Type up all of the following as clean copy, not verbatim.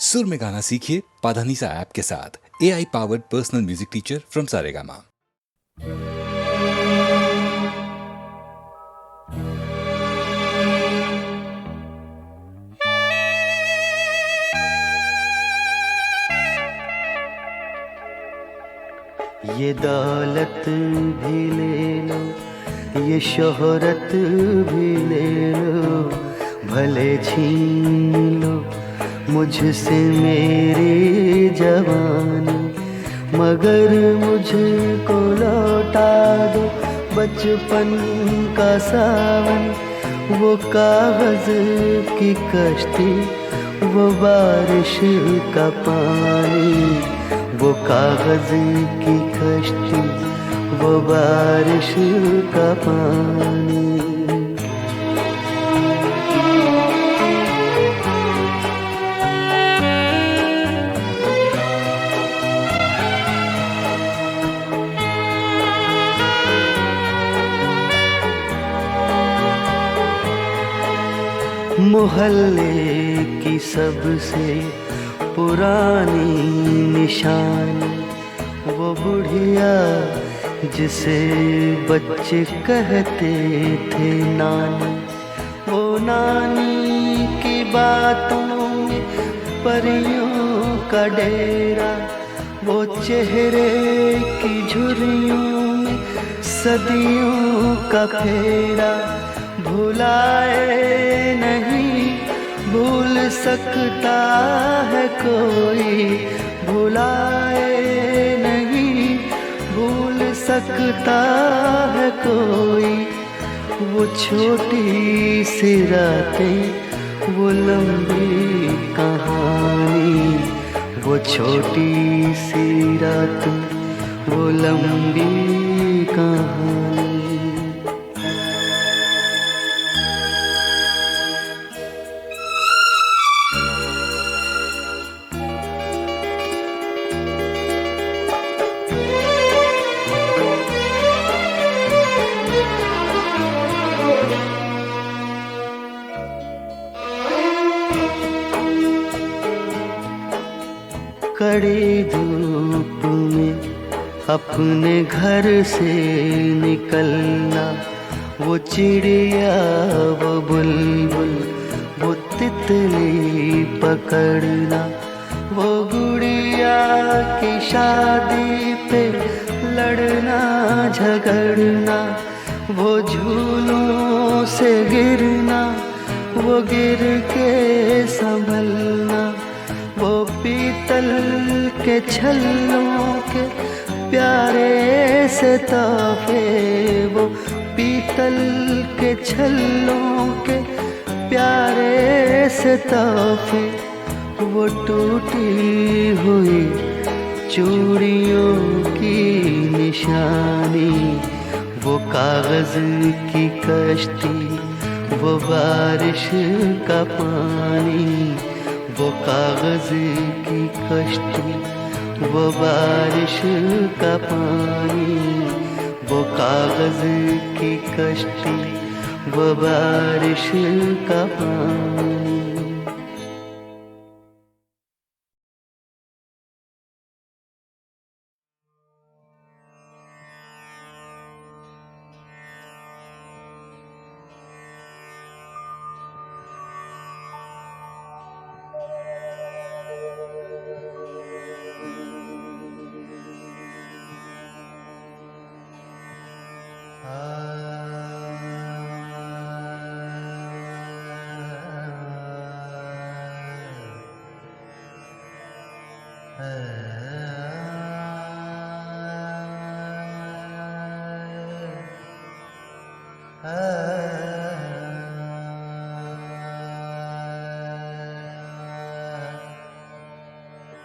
सुर में गाना सीखिए पाधानीसा ऐप के साथ। AI powered personal music teacher from Saregama. ये दौलत भी ले लो, ये शोहरत भी ले लो, भले छीन लो मुझसे मेरी जवानी, मगर मुझको लौटा दो बचपन का सावन। वो कागज की कश्ती, वो बारिश का पानी, वो कागज की कश्ती, वो बारिश का पानी। मोहल्ले की सबसे पुरानी निशानी, वो बुढ़िया जिसे बच्चे कहते थे नानी। वो नानी की बातों में परियों का डेरा, वो चेहरे की झुर्रियों में सदियों का फेरा। भुलाए नहीं भूल सकता है कोई, भुलाए नहीं भूल सकता है कोई। वो छोटी सी रातें, वो लंबी कहानी, वो छोटी सी रातें, वो लंबी कहानी। कड़ी धूप में अपने घर से निकलना, वो चिड़िया, वो बुलबुल, वो तितली पकड़ना, वो गुड़िया की शादी पे लड़ना झगड़ना, वो झूलों से गिरना, वो गिर के संभलना, वो पीतल के छल्लों के प्यारे से तोहफे, वो पीतल के छल्लों के प्यारे से तोहफे। वो टूटी हुई चूड़ियों की निशानी, वो कागज की कश्ती, वो बारिश का पानी, वो कागज की कश्ती, वो बारिश का पानी, वो कागज की कश्ती, वो बारिश का पानी।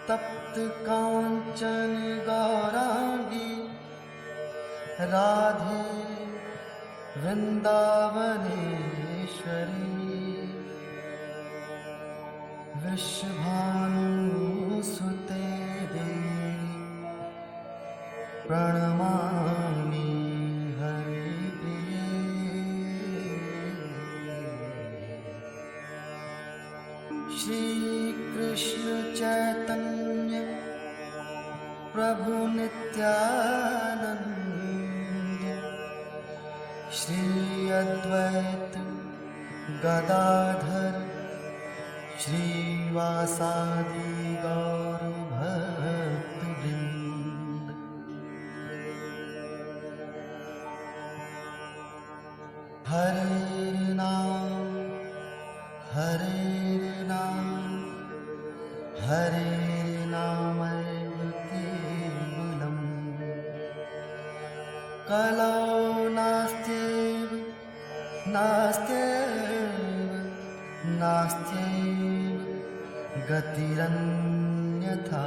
तप्त कांचन गौरांगी राधे वृंदावनेश्वरी, विश्वभानुसुते देवी प्रणमामि हरिप्रिये। श्री कृष्ण प्रभु नित्यानंद श्री अद्वैत गदाधर श्रीवासादि गौर भक्तवृंद। हरे नाम हरे नामैव केवलम् कलौ नास्त्यैव गतिरन्यथा।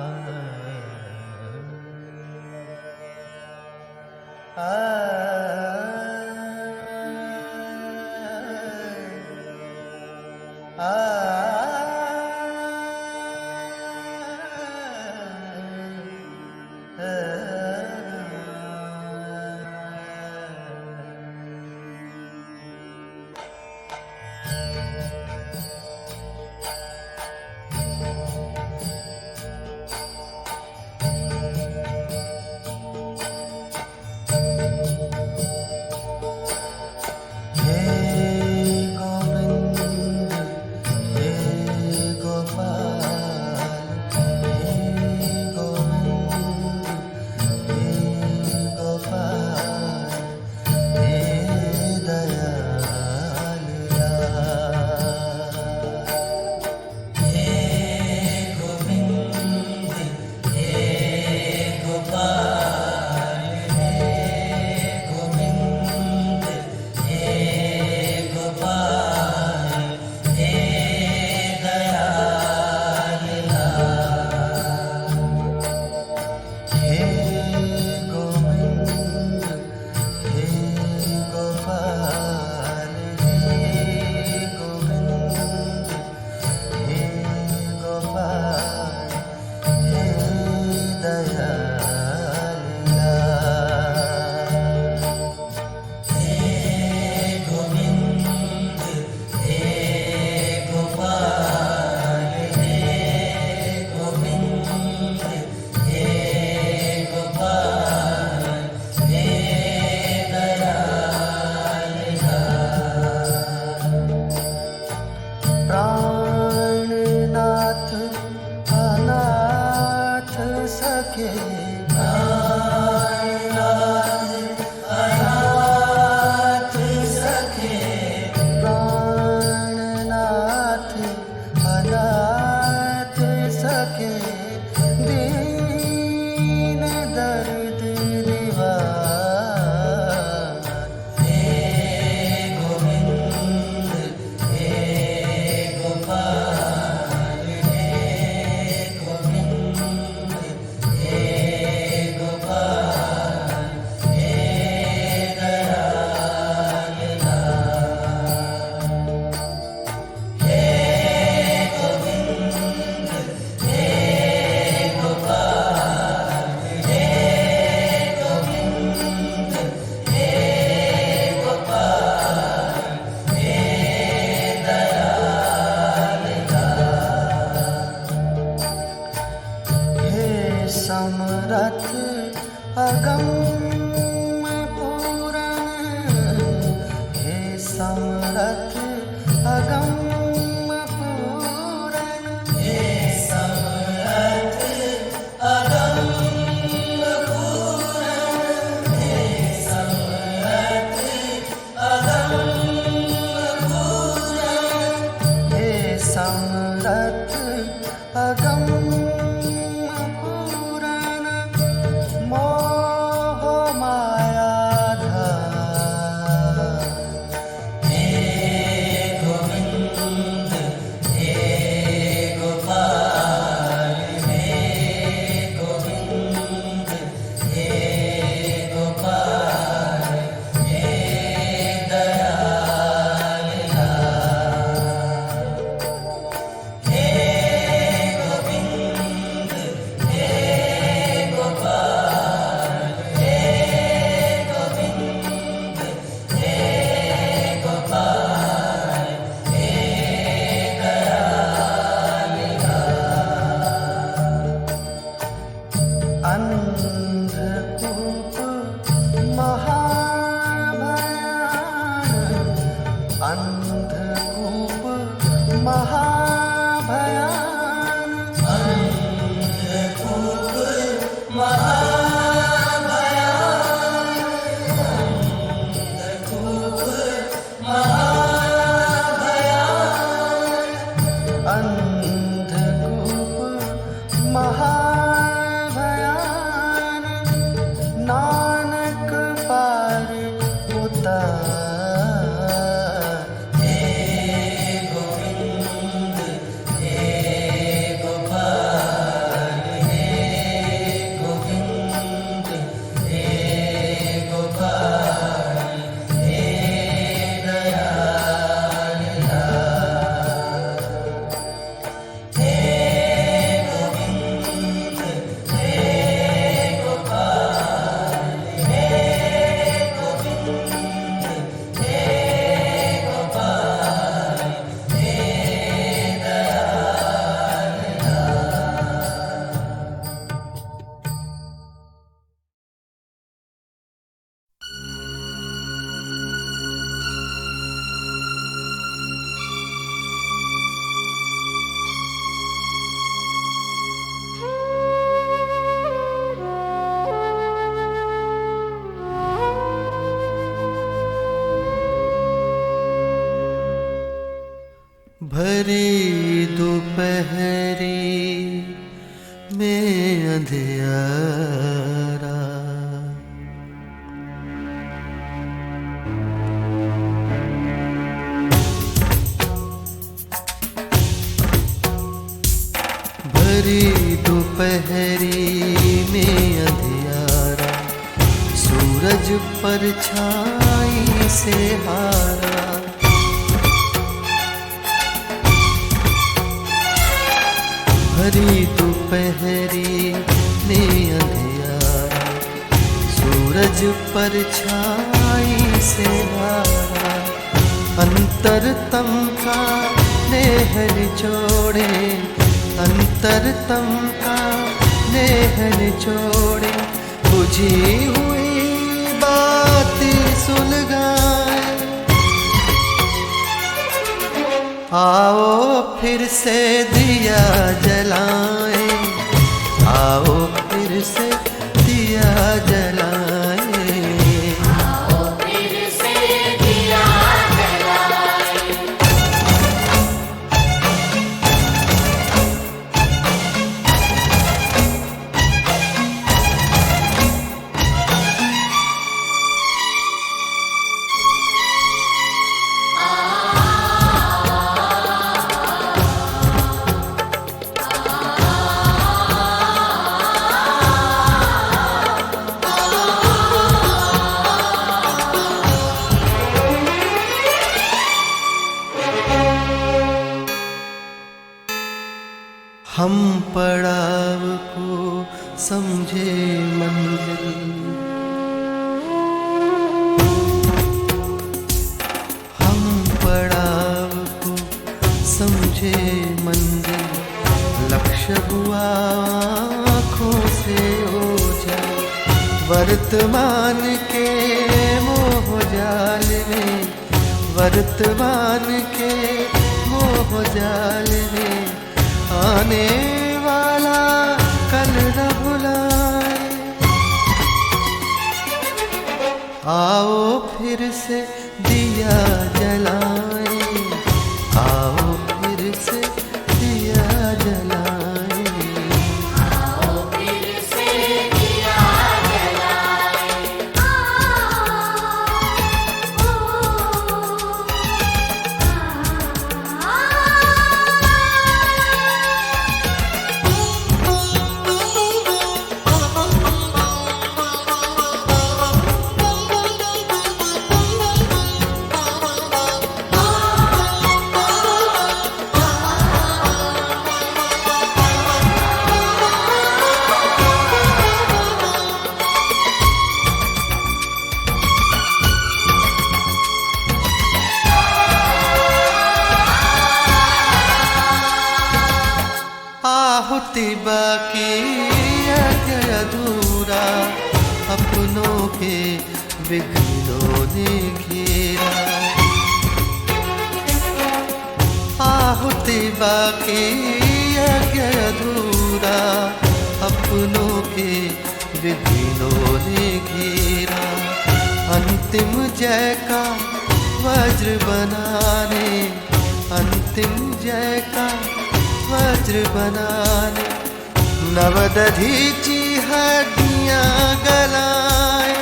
भरी दोपहरी में अंधियारा, भरी दोपहरी में अंधियारा, सूरज परछाई से हारा। भरी दोपहरी में अंधियारा, सूरज परछाई से हारा। अंतरतम का नेह निचोड़े, अंतरतम का नेह निचोड़े, बुझी हुई बाती सुलगाए। आओ फिर से दिया जलाएं, आओ फिर से दिया जलाएं। आओ फिर से दिया जलाएं। हम पड़ाव को समझे मंजिल, हम पड़ाव को समझे मंजिल। लक्ष्य हुआ आँखों से ओझल, वर्तमान के मोह जाल में, वर्तमान के मोह जाल में। आने वाला कल न भुलाए, आओ फिर से दिया जलाएं, आओ फिर से दिया जलाएं। आओ फिर से दिया जलाएं। आहुति बाकी यज्ञ अधूरा, अपनों के विघ्नों ने घेरा। आहुति बाकी यज्ञ अधूरा, अपनों के विघ्नों ने घेरा। अंतिम जय का वज्र बनाने, अंतिम जय का वज्र बनाने। नवदधीची हड्डियां गलाए,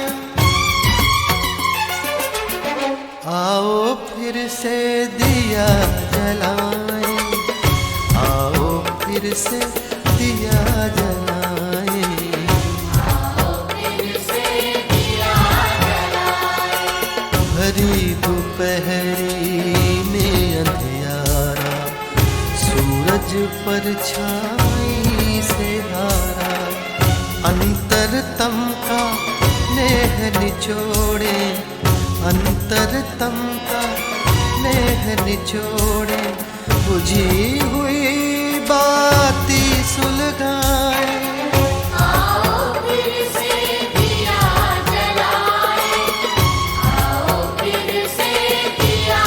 आओ फिर से दिया जलाएं, आओ फिर से दिया जलाएं। आओ फिर से दिया जलाएं। भरी दोपहरी में अंधियारा, सूरज परछाई से हारा। अंतरतम का नेह निचोड़े, अंतरतम का नेह निचोड़े, बुझी हुई बाती सुलगाए। आओ फिर से दिया जलाएं। आओ फिर से दिया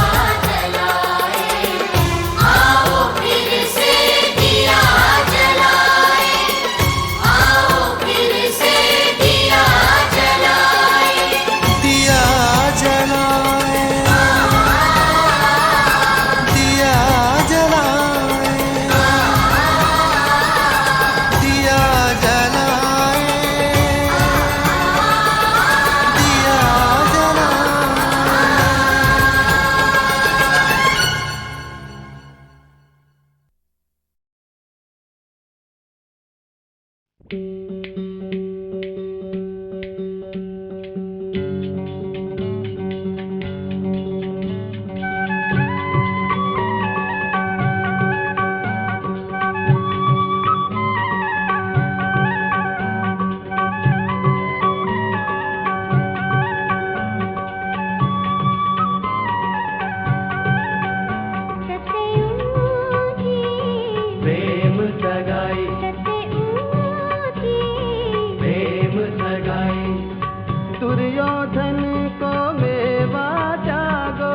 जलाएं। आओ फिर से दिया जलाएं। आओ फिर से दिया जलाएं। दिया जलाए, दिया जलाए। सबसे ऊंची प्रेम सगाई सबसे ऊंची प्रेम सगाई दुर्योधन को मेवा जागो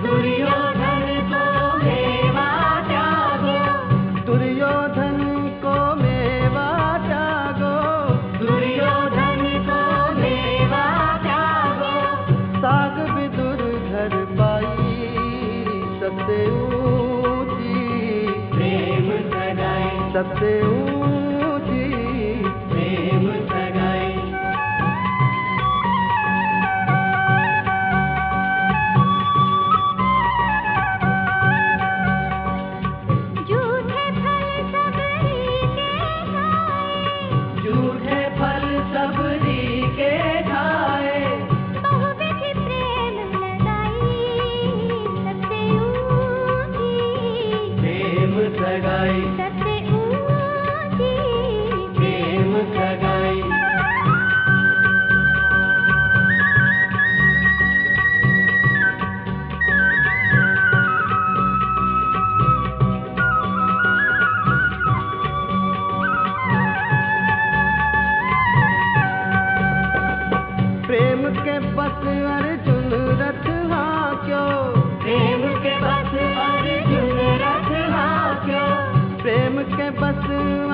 दुर्योधन को मेवा जागो दुर्योधन को मेवा जागो दुर्योधन को मेवा जागो साग विदुर घर पाई सबसे ऊंची प्रेम सगाई सबसे ऊंची प्रेम सगाई झूठे फल सबरी के खाए झूठे फल सबरी के खाए बहुविधि प्रेम लगाई सबसे ऊंची प्रेम सगाई सबसे ऊंची प्रेम सगाई प्रेम के बस अर्जुन रथ हाक्यो प्रेम के बस अर्जुन रथ हाक्यो प्रेम के बस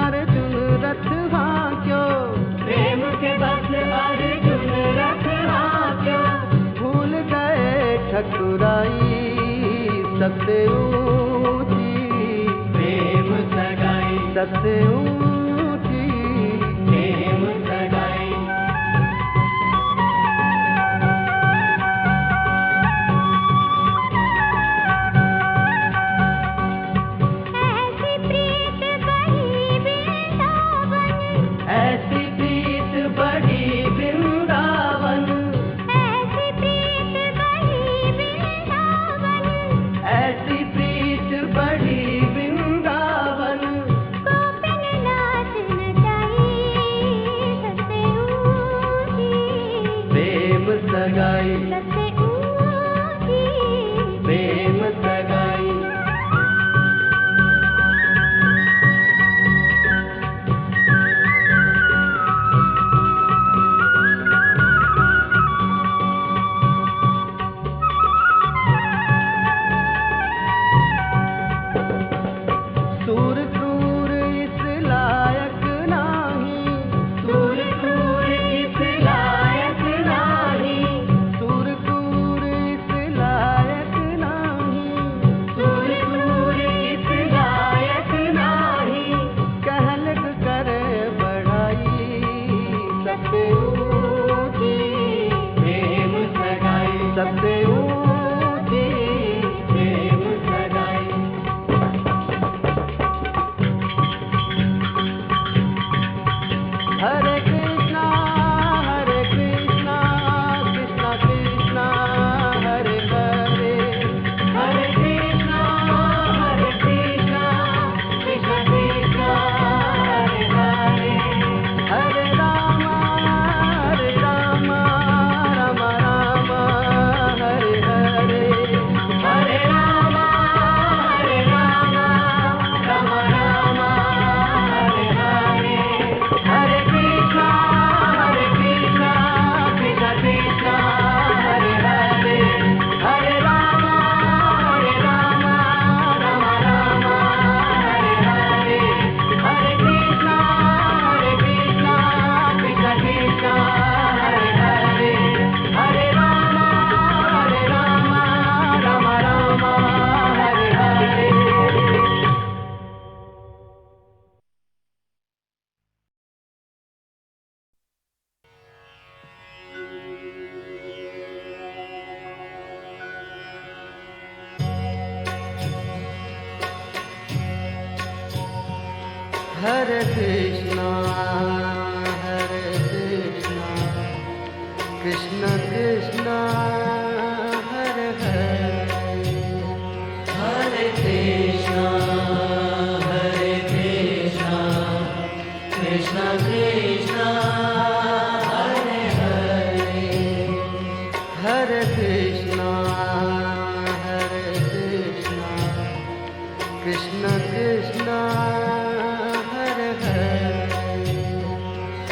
अर्जुन रथ हाक्यो प्रेम के बस अर्जुन रथ हाक्यो भूल गए ठकुराई सबसे ऊंची प्रेम सगाई सबसे ऊंची प्रेम सगाई ऐसी प्रीत बड़ी वृंदावन ऐसी प्रीत बड़ी वृंदावन ऐसी प्रीत बड़ी वृंदावन ऐसी प्रीत बड़ी वृंदावन गोपिन नाच नचाई सबसे ऊंची प्रेम सगाई सबसे ऊंची प्रेम सगाई सूर क्रूर इस लायक नाही सूर क्रूर इस लायक नाही सूर Hare Krishna, Krishna Krishna, Hare Hare, Hare Krishna, Krishna Krishna, Hare Hare, Hare Krishna, Krishna Krishna, Hare Hare,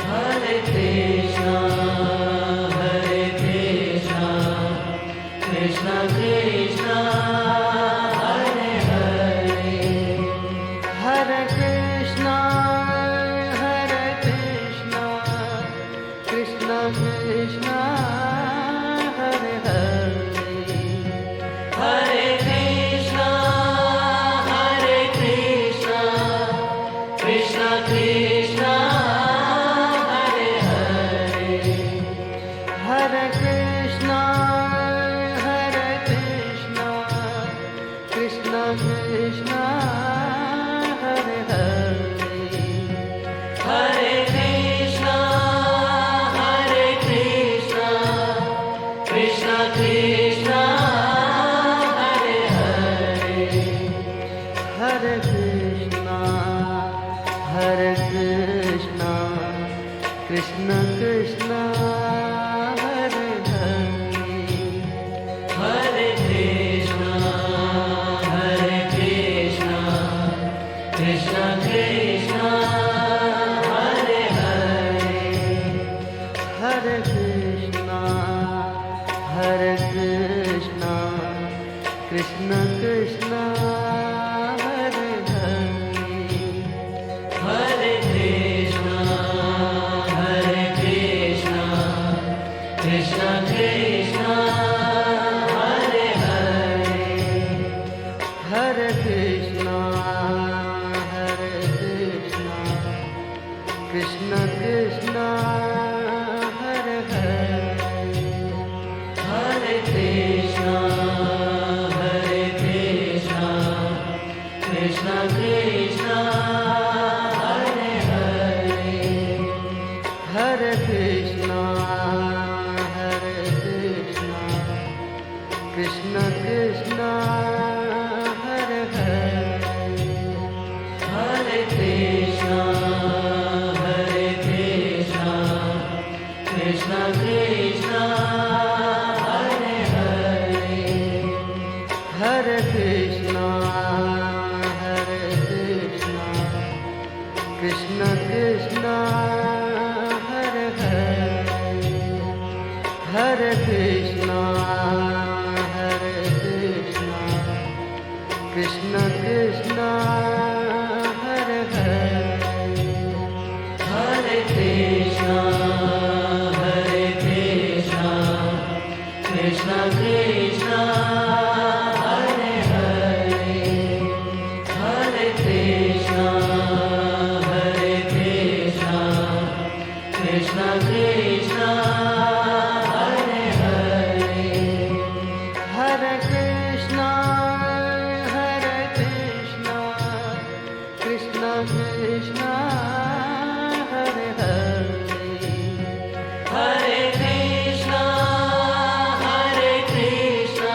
Hare Krishna, Krishna Krishna, Hare Hare, Hare Krishna, Krishna Krishna, Hare Hare, Hare Krishna, Krishna Krishna, Hare Hare, Hare Krishna, Krishna Krishna, Hare Hare, Hare Krishna, Krishna Krishna, Hare Hare, Hare Krishna, Krishna Krishna, Hare Hare, Hare Krishna, Krishna Krishna, Hare Hare, Hare Krishna, Krishna Krishna, Hare Hare, Hare Krishna, Krishna Krishna, Hare Hare, Hare Krishna, Krishna Krishna, Hare Hare, Hare Krishna, Krishna Krishna, Hare Hare, Hare Krishna, Krishna Krishna, Hare Hare, Hare Krishna, Krishna Krishna, Hare Hare, Hare Krishna, Krishna Krishna, Hare Hare, Hare Krishna, Krishna Krishna, Hare Hare, Hare Krishna, Krishna Krishna, Hare Hare, Hare Krishna, Krishna Krishna, Hare Hare, Hare Krishna, Krishna Krishna, Hare Hare, Hare Krishna,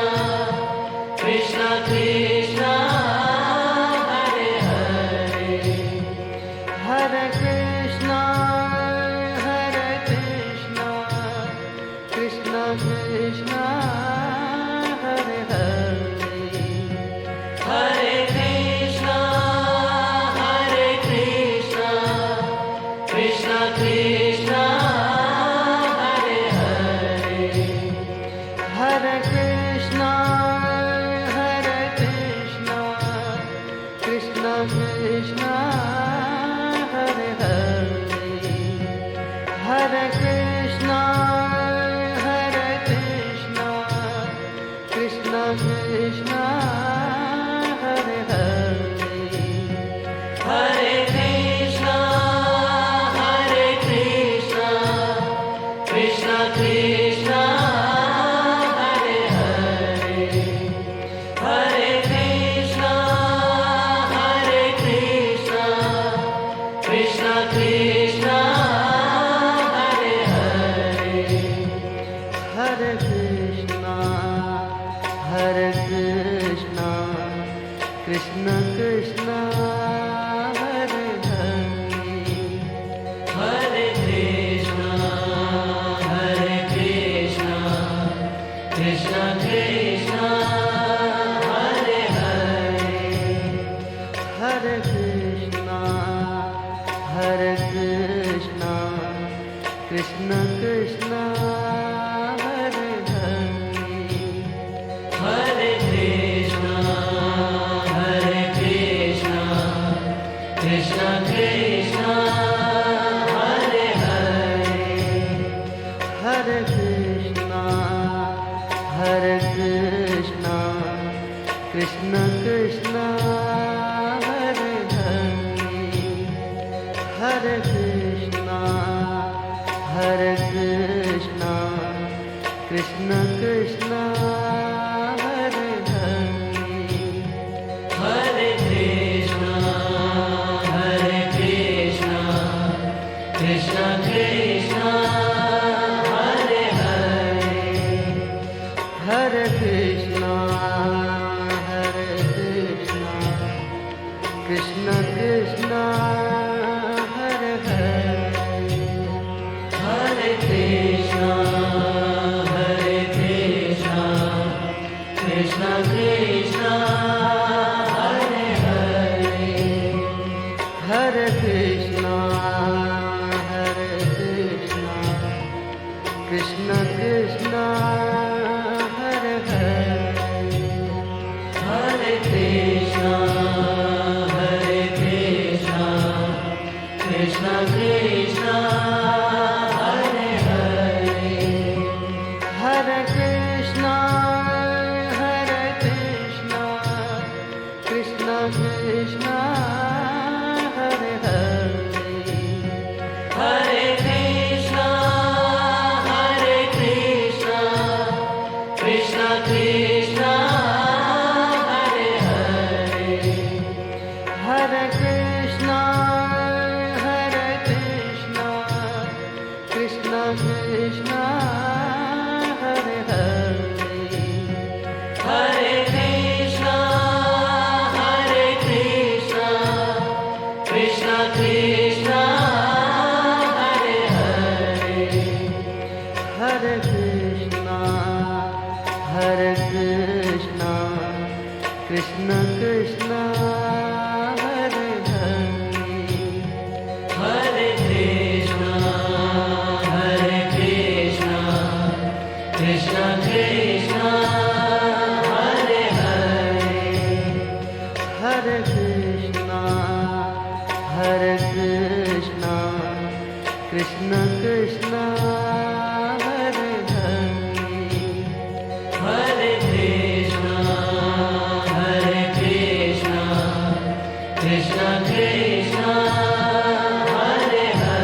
Krishna Krishna, Hare Hare, Hare Krishna, Krishna Krishna, Hare Hare, Hare Krishna, Krishna Krishna, Hare Hare, Hare Krishna, Krishna Krishna, Hare Hare. Krishna Krishna Hare Hare Hare Krishna Hare Krishna Krishna Krishna Hare Hare Hare Krishna Hare Krishna Krishna Krishna Hare Hare Hare Krishna Hare Krishna Krishna Krishna Hare Hare Hare Krishna Hare Krishna Krishna Krishna Hare Hare Hare Krishna Hare Krishna Krishna Krishna Hare Hare Hare Krishna Hare Krishna Krishna Krishna Hare Hare Hare Krishna Hare Krishna Krishna Krishna Hare Hare Hare Krishna Hare Krishna Krishna Krishna Hare Hare Hare Krishna Hare Krishna Krishna Krishna Hare Hare Hare Krishna Hare Krishna Krishna Krishna Hare Hare Hare Krishna Hare Krishna Krishna Krishna Hare Hare Hare Krishna Hare Krishna Krishna Krishna Hare Hare Hare Krishna Hare Krishna Krishna Krishna Hare Hare Hare Krishna Hare Krishna Krishna Krishna Hare Hare Hare Krishna Hare Krishna Krishna Krishna Hare Hare Hare Krishna Hare Krishna Krishna Krishna Hare Hare Hare Krishna Hare Krishna Krishna Krishna Hare Hare Hare Krishna Hare Krishna Krishna Krishna Hare Hare Hare Krishna Hare Krishna Krishna Krishna Hare Hare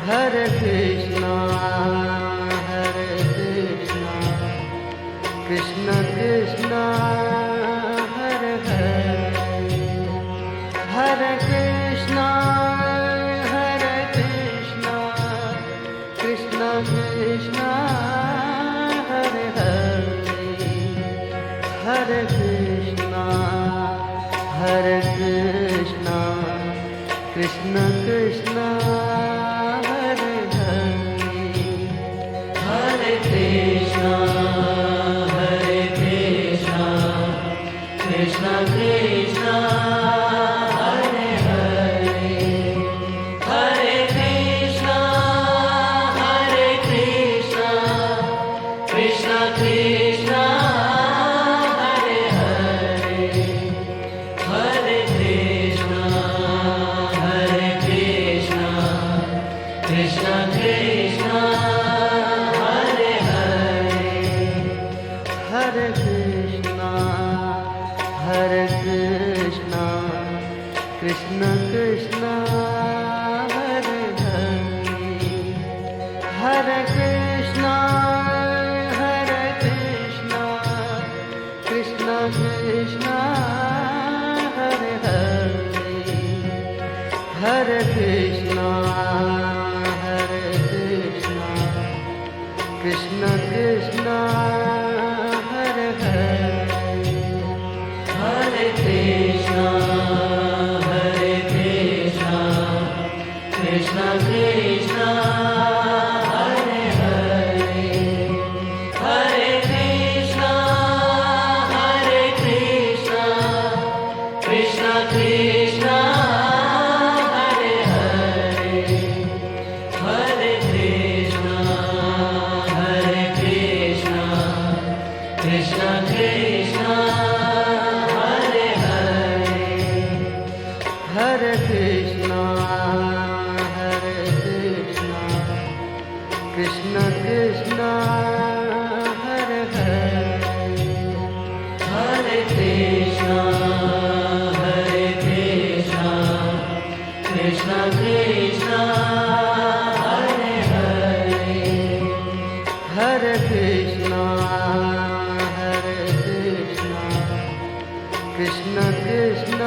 Hare Krishna Hare Krishna Krishna Krishna Hare Hare Hare Krishna Hare Krishna Krishna Krishna Hare Hare Hare Krishna Hare Krishna Krishna Krishna Hare Hare Hare Krishna Hare Krishna Krishna Krishna Hare Hare Hare Krishna Hare Krishna Krishna Krishna Hare Hare Hare Krishna Hare Krishna Krishna Krishna Hare Hare Hare Krishna Hare Krishna Krishna Krishna Hare Hare Hare Krishna Krishna Hare Hare Hare Krishna, Hare Krishna, Krishna Krishna, Hare Hare, Hare Krishna, Hare Krishna, Krishna Krishna, Hare Hare, Hare Krishna, Hare Krishna, Krishna Krishna. हरे Krishna Krishna Krishna Hare Hare Hare Krishna, Hare Krishna, Krishna Krishna, Hare Hare, हरे Krishna Krishna Krishna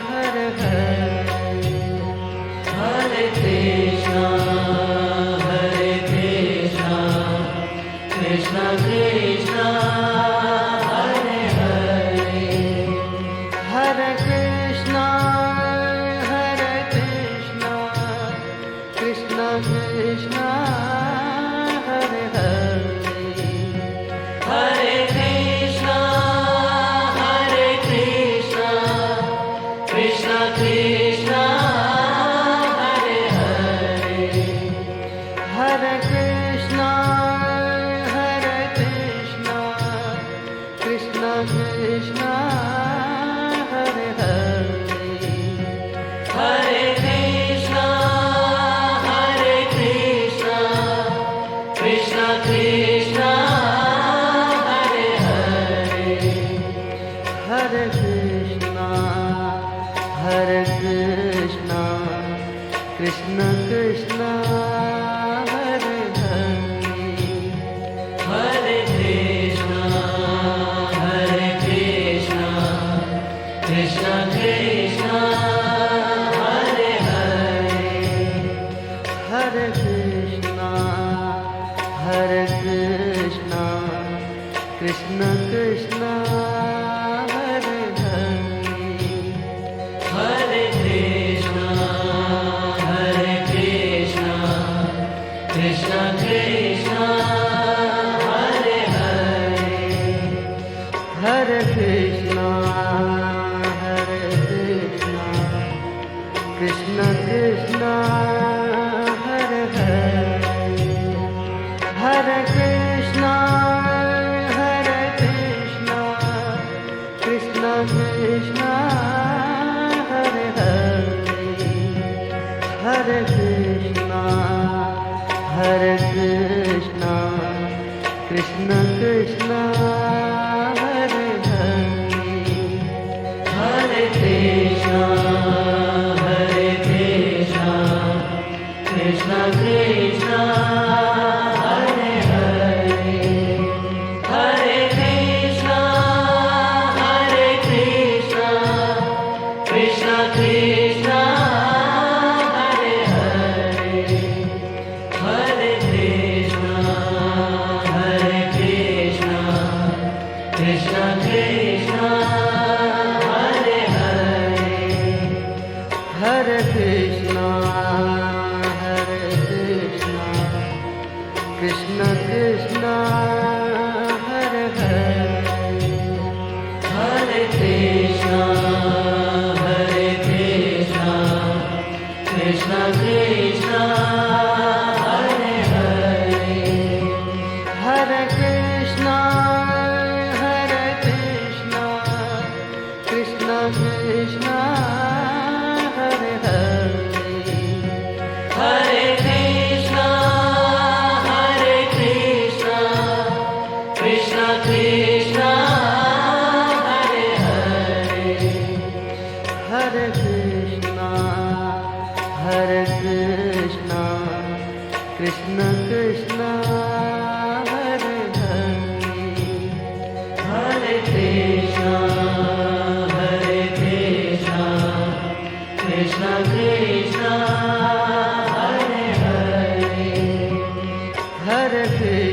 Hare Hare Hare Krishna, Hare Krishna, Krishna Krishna, Hare Hare, हरे Krishna Krishna Krishna Hare Hare Hare Krishna, Hare Krishna, Krishna Krishna, Hare Hare, हरे Krishna Krishna Krishna Hare Hare Hare Krishna, Hare Krishna, Krishna Krishna, Hare Hare, हरे Krishna Krishna Krishna Hare Hare Hare Krishna, Hare Krishna, Krishna Krishna, Hare Hare, हरे Krishna Krishna Krishna Hare Hare Hare Krishna, Hare Krishna, Krishna Krishna, Hare Hare, हरे Krishna Krishna Krishna Hare Hare Hare Krishna Krishna Krishna Hare Hare Hare Krishna Krishna Krishna Hare Hare Hare Krishna, Hare Krishna, Krishna Krishna, Hare Hare, Hare Krishna, Hare Krishna, Krishna Krishna, Hare Hare, Hare Krishna, Hare Krishna, Krishna Krishna, Hare Hare, हरे Krishna Krishna Krishna Hare Hare Hare Krishna, Hare Krishna, Krishna Krishna, Hare Hare, हरे Krishna Krishna Krishna Hare Hare Hare Krishna, Hare Krishna,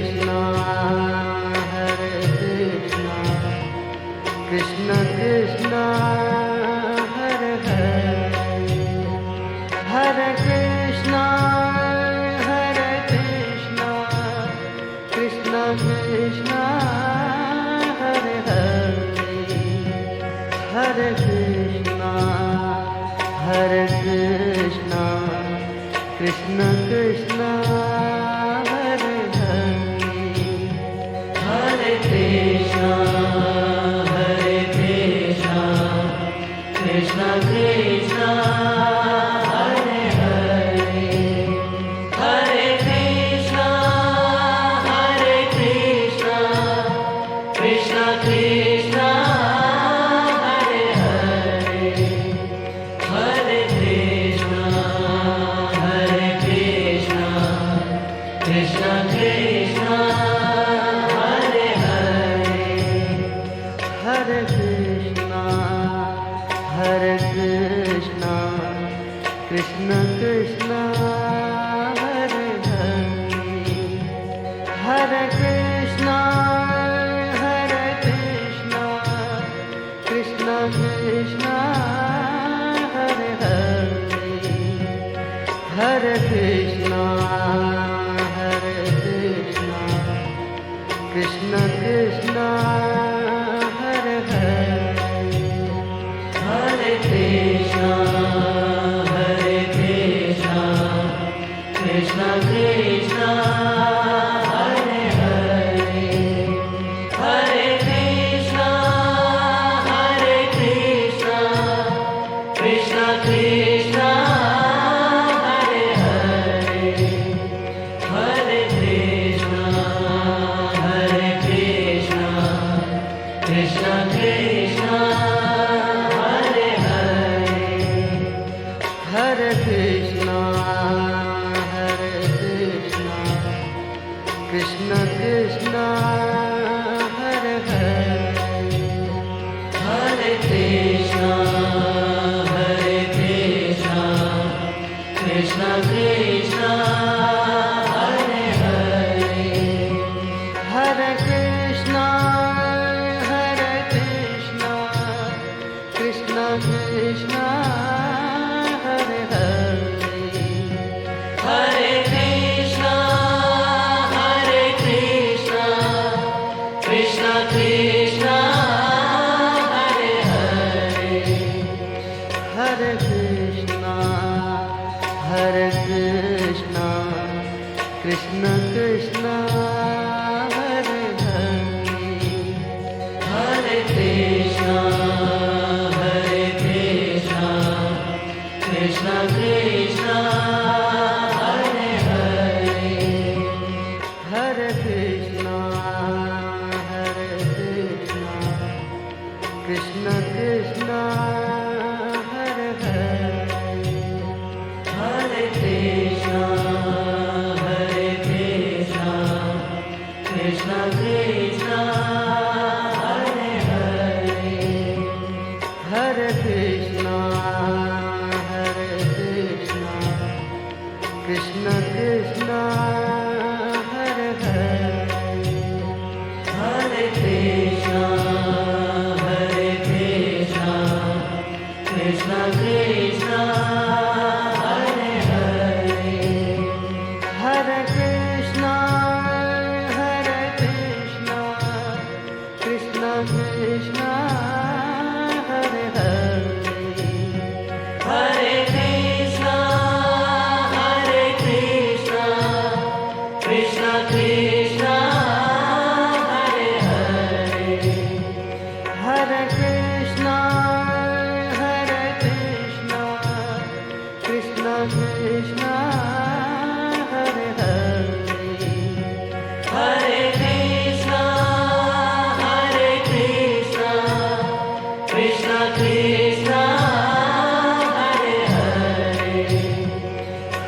Krishna Hare Krishna Krishna Krishna Hare Hare Hare Krishna Hare Krishna Krishna Krishna Hare Hare Hare Krishna Hare Krishna Krishna Krishna Hare Hare Hare Krishna, Hare Krishna, Krishna Krishna, Hare Hare. Hare Krishna, Hare Krishna, Krishna Krishna, Hare Hare. Hare Krishna, Hare Krishna, Krishna Krishna, Hare Hare. Hare Krishna Hare Krishna Krishna Krishna Hare Hare Hare Krishna Hare Krishna Krishna Krishna Hare Hare Hare Krishna Hare Krishna Krishna Krishna Hare Hare Hare Krishna, Hare Krishna, Krishna Krishna, Hare Hare. Hare Krishna, Hare Krishna, Krishna Krishna, Hare Hare. Hare Krishna, Hare Krishna, Krishna Krishna, Hare Hare. Hare Krishna Hare Krishna Krishna Krishna Hare Hare Hare Krishna, Hare Krishna, Krishna Krishna, Hare Hare. Hare Krishna Hare Krishna Krishna Krishna Hare Hare Hare Krishna, Hare Krishna, Krishna Krishna, Hare Hare. Hare Krishna Hare Krishna Krishna Krishna Hare Hare Hare Krishna, Hare Krishna, Krishna Krishna, Hare Hare. Hare Krishna Hare Krishna Krishna Krishna Hare Hare Hare Krishna, Hare Krishna, Krishna Krishna, Hare Hare. Hare Krishna Hare Krishna Krishna Krishna Hare Hare Hare Krishna, Hare Krishna, Krishna Krishna, Hare Hare. Hare Krishna Hare Krishna Krishna Krishna Hare Hare Hare Krishna, Hare Krishna, Krishna Krishna, Hare Hare. Hare Krishna Hare Krishna Krishna Krishna Hare Hare Hare Krishna, Hare Krishna, Krishna Krishna, Hare Hare.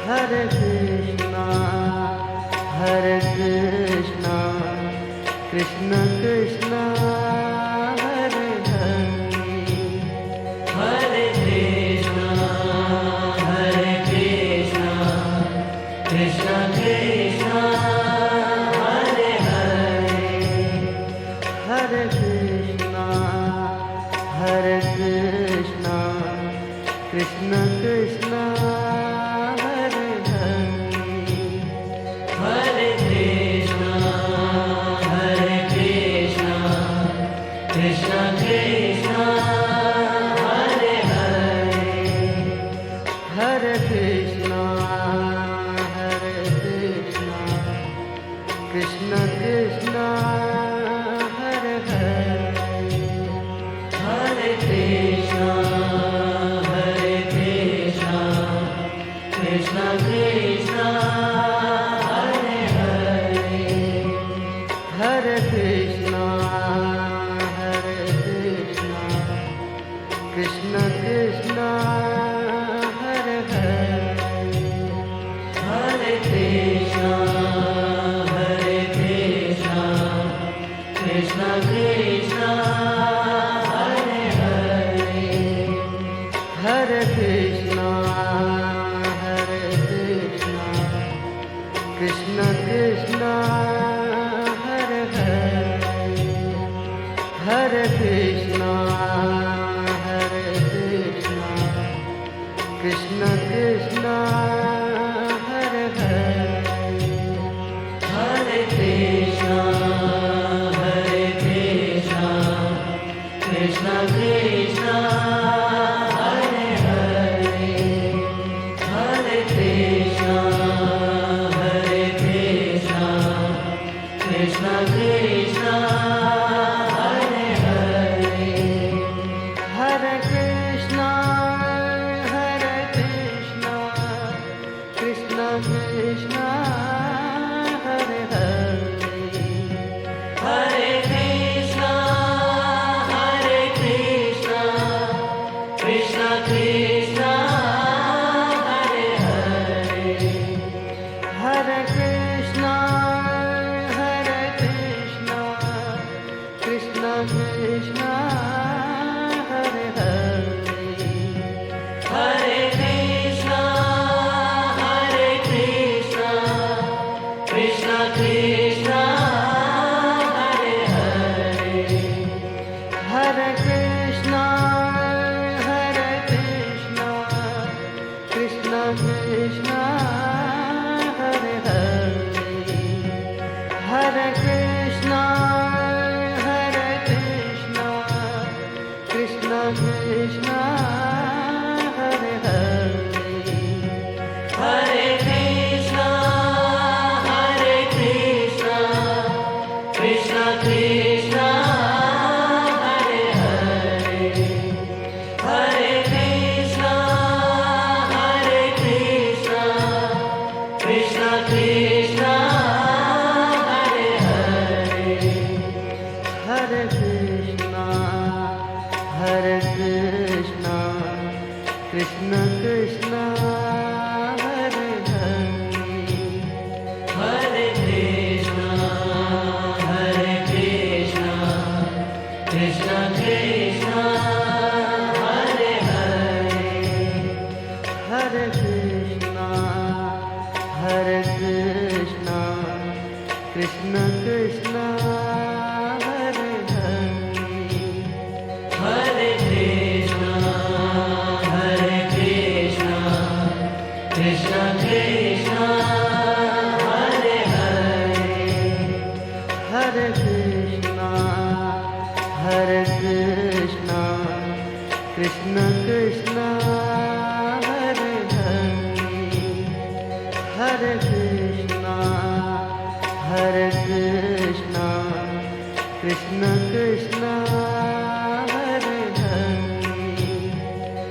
Hare Krishna Hare Krishna Krishna Krishna Hare Hare Hare Krishna, Hare Krishna, Krishna Krishna, Hare Hare Krishna, Krishna Krishna, Hare Hare, Hare Krishna, Krishna Krishna, Hare Hare. Hare Krishna, Krishna Krishna, Hare Hare, Hare Krishna, Krishna Krishna, Hare Hare, Hare Krishna, Krishna Krishna, Hare Hare. Hare Krishna, Krishna Krishna, Hare Hare. Hare Krishna, Krishna Krishna, Hare Hare, Hare Krishna, Krishna Krishna, Hare Hare. Hare Krishna, Krishna Krishna, Hare Hare, Hare Krishna, Krishna Krishna, Hare Hare. Hare Krishna, Krishna Krishna, Hare Hare, Hare Krishna, Krishna Krishna, Hare Hare, Hare Krishna, Krishna Krishna, Hare Hare. Hare Krishna, Krishna Krishna, Hare Hare. Hare Krishna, Krishna Krishna, Hare Hare, Hare Krishna, Krishna Krishna, Hare Hare. Hare Krishna, Krishna Krishna, Hare Hare, Hare Krishna, Krishna Krishna, Hare Hare. Hare Krishna, Krishna Krishna, Hare Hare, Hare Krishna, Krishna Krishna, Hare Hare,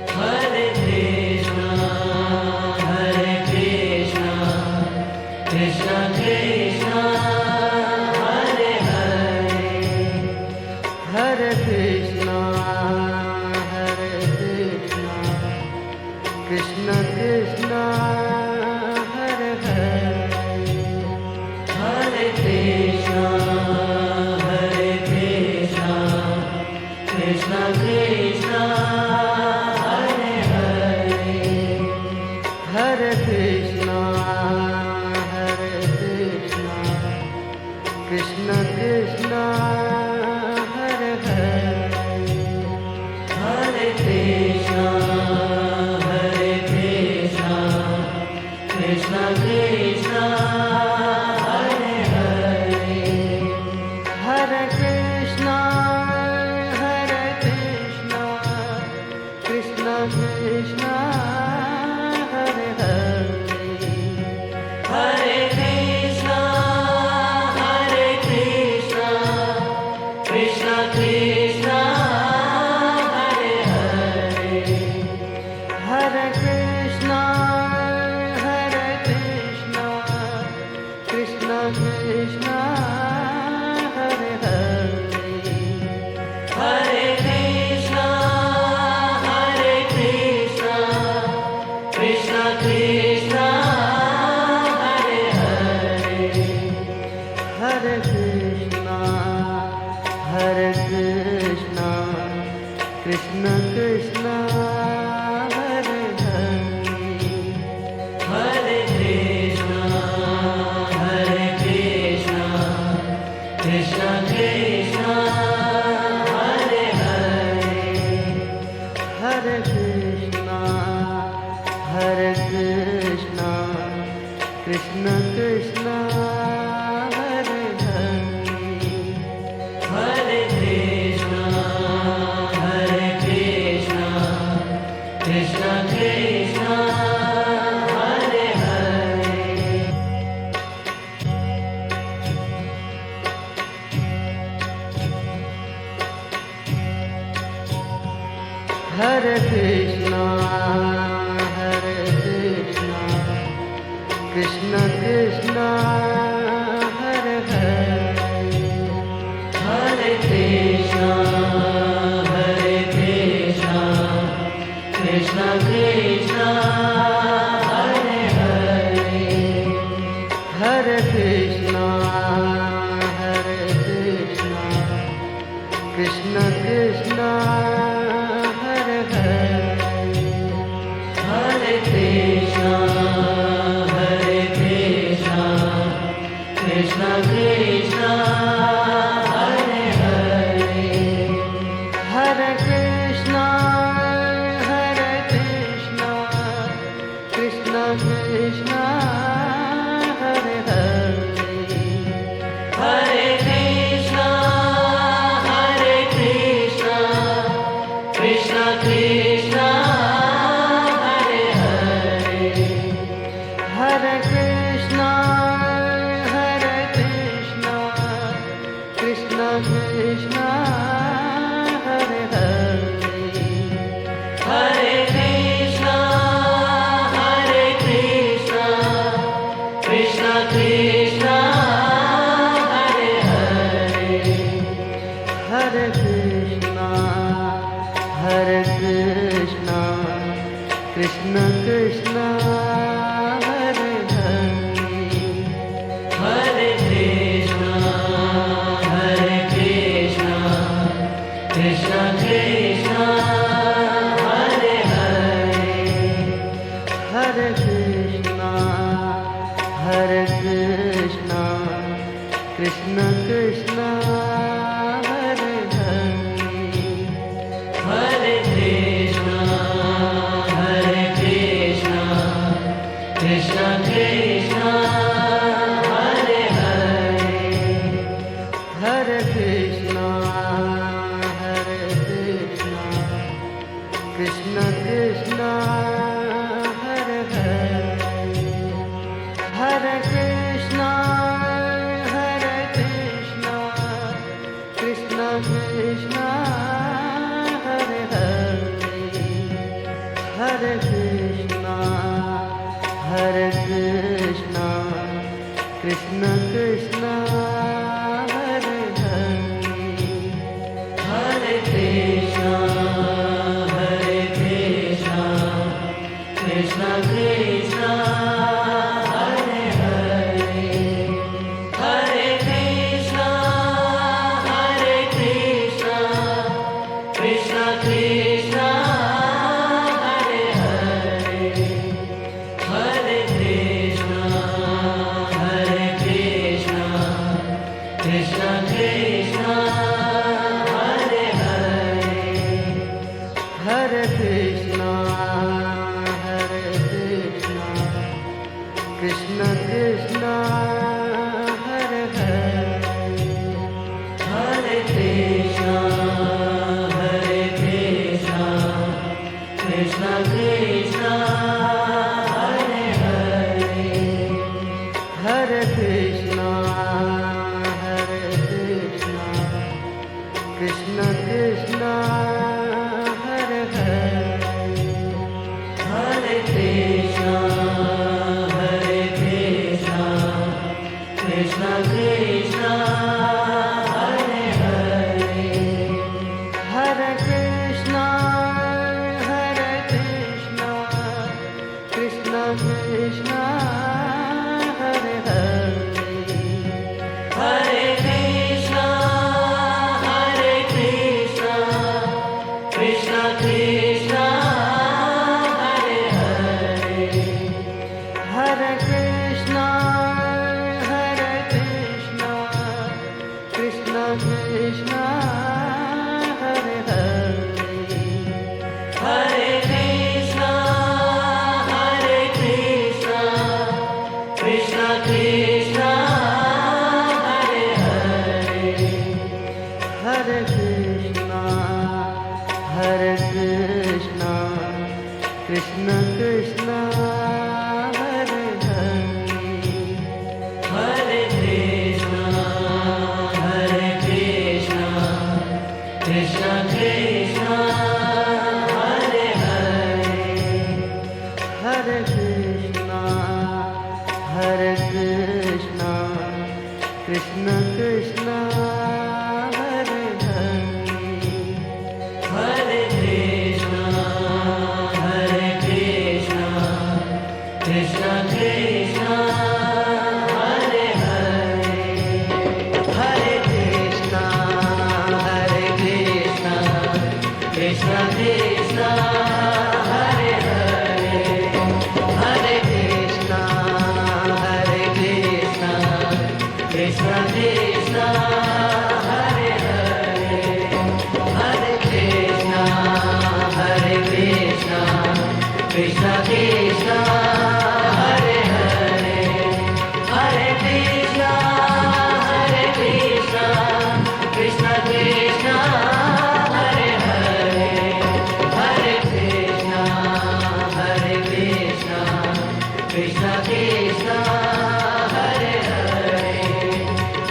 Hare Krishna, Krishna Krishna, Hare Hare. Hare Krishna, Krishna Krishna, Hare Hare, Hare Krishna, Krishna Krishna, Hare Hare. Hare Krishna, Krishna Krishna, Hare Hare, Hare Krishna, Krishna Krishna, Hare Hare. Hare Krishna, Krishna Krishna, Hare Hare, Hare Krishna, Krishna Krishna, Hare Hare. Krishna, Hare Krishna, Krishna Krishna, Hare Hare. Hare Krishna, Hare Krishna, Krishna Krishna, Hare Hare. Hare Krishna, Hare Krishna, Krishna Krishna, Hare Hare. Hare Krishna, Hare Krishna, Krishna Krishna, Hare Hare. Hare Krishna, Hare Krishna, Krishna Krishna, Hare Hare. Hare Krishna, Hare Krishna, Krishna Krishna, Hare Hare. Hare Krishna, Hare Krishna, Krishna Krishna, Hare Hare. Hare Krishna, Hare Krishna, Krishna Krishna, Hare Hare. Hare Krishna, Hare Krishna, Krishna Krishna, Hare Hare. Hare Krishna, Hare Krishna, Krishna Krishna, Hare Hare. Hare Krishna, Hare Krishna, Krishna Krishna, Hare Hare. Hare Krishna, Hare Krishna, Krishna Krishna, Hare Hare. Hare Krishna, Hare Krishna, Krishna Krishna, Hare Hare. Hare Krishna, Hare Krishna, Krishna Krishna, Hare Hare. Hare Krishna, Hare Krishna, Krishna Krishna, Hare Hare. Hare Krishna, Hare Krishna, Krishna Krishna, Hare Hare. Hare Krishna, Hare Krishna, Krishna Krishna, Hare Hare. Hare Krishna, Hare Krishna, Krishna Krishna, Hare Hare. Hare Krishna, Hare Krishna, Krishna Krishna, Hare Hare. Hare Krishna, Hare Krishna, Krishna Krishna, Hare Hare. Hare Krishna, Hare Krishna, Krishna Krishna, Hare Hare. Hare Krishna, Hare Krishna, Krishna Krishna, Hare Hare. Hare Krishna, Hare Krishna, Krishna Krishna, Hare Hare. Hare Krishna, Hare Krishna, Krishna Krishna, Hare Hare. Hare Krishna, Hare Krishna, Krishna Krishna Hare Hare Hare Krishna, Krishna Krishna, Hare Hare. Hare Krishna Krishna Krishna Hare Hare Hare Krishna, Krishna Krishna, Hare Hare. Hare Krishna Krishna Krishna Hare Hare Hare Krishna, Krishna Krishna, Hare Hare. Hare Krishna Krishna Krishna Hare Hare Hare Krishna Krishna Krishna Hare Hare Hare Krishna Krishna Krishna Hare Hare Hare Krishna Krishna Krishna Hare Hare Hare Krishna Krishna Krishna Hare Hare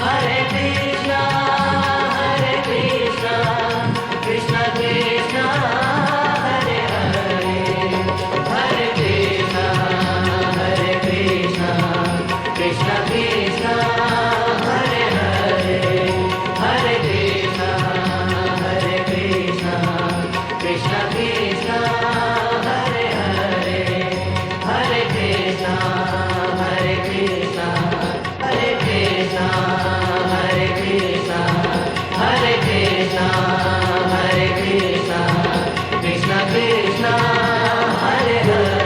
Hare Krishna Krishna Krishna Hare Hare Hare Krishna Krishna Krishna Hare Hare Hare Krishna Krishna Krishna Hare Hare Hare Krishna Hare Krishna Hare Krishna Krishna Krishna Hare Hare.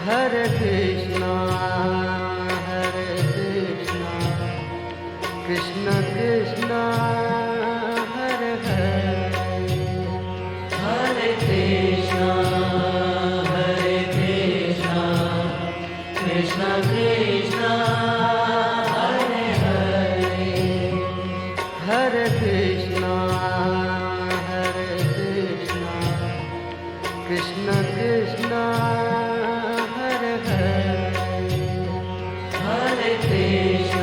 Hare Krishna Krishna Krishna Hare Hare Hare Krishna, Krishna Krishna, Hare Hare. Hare Krishna Krishna Krishna Hare Hare Hare Krishna,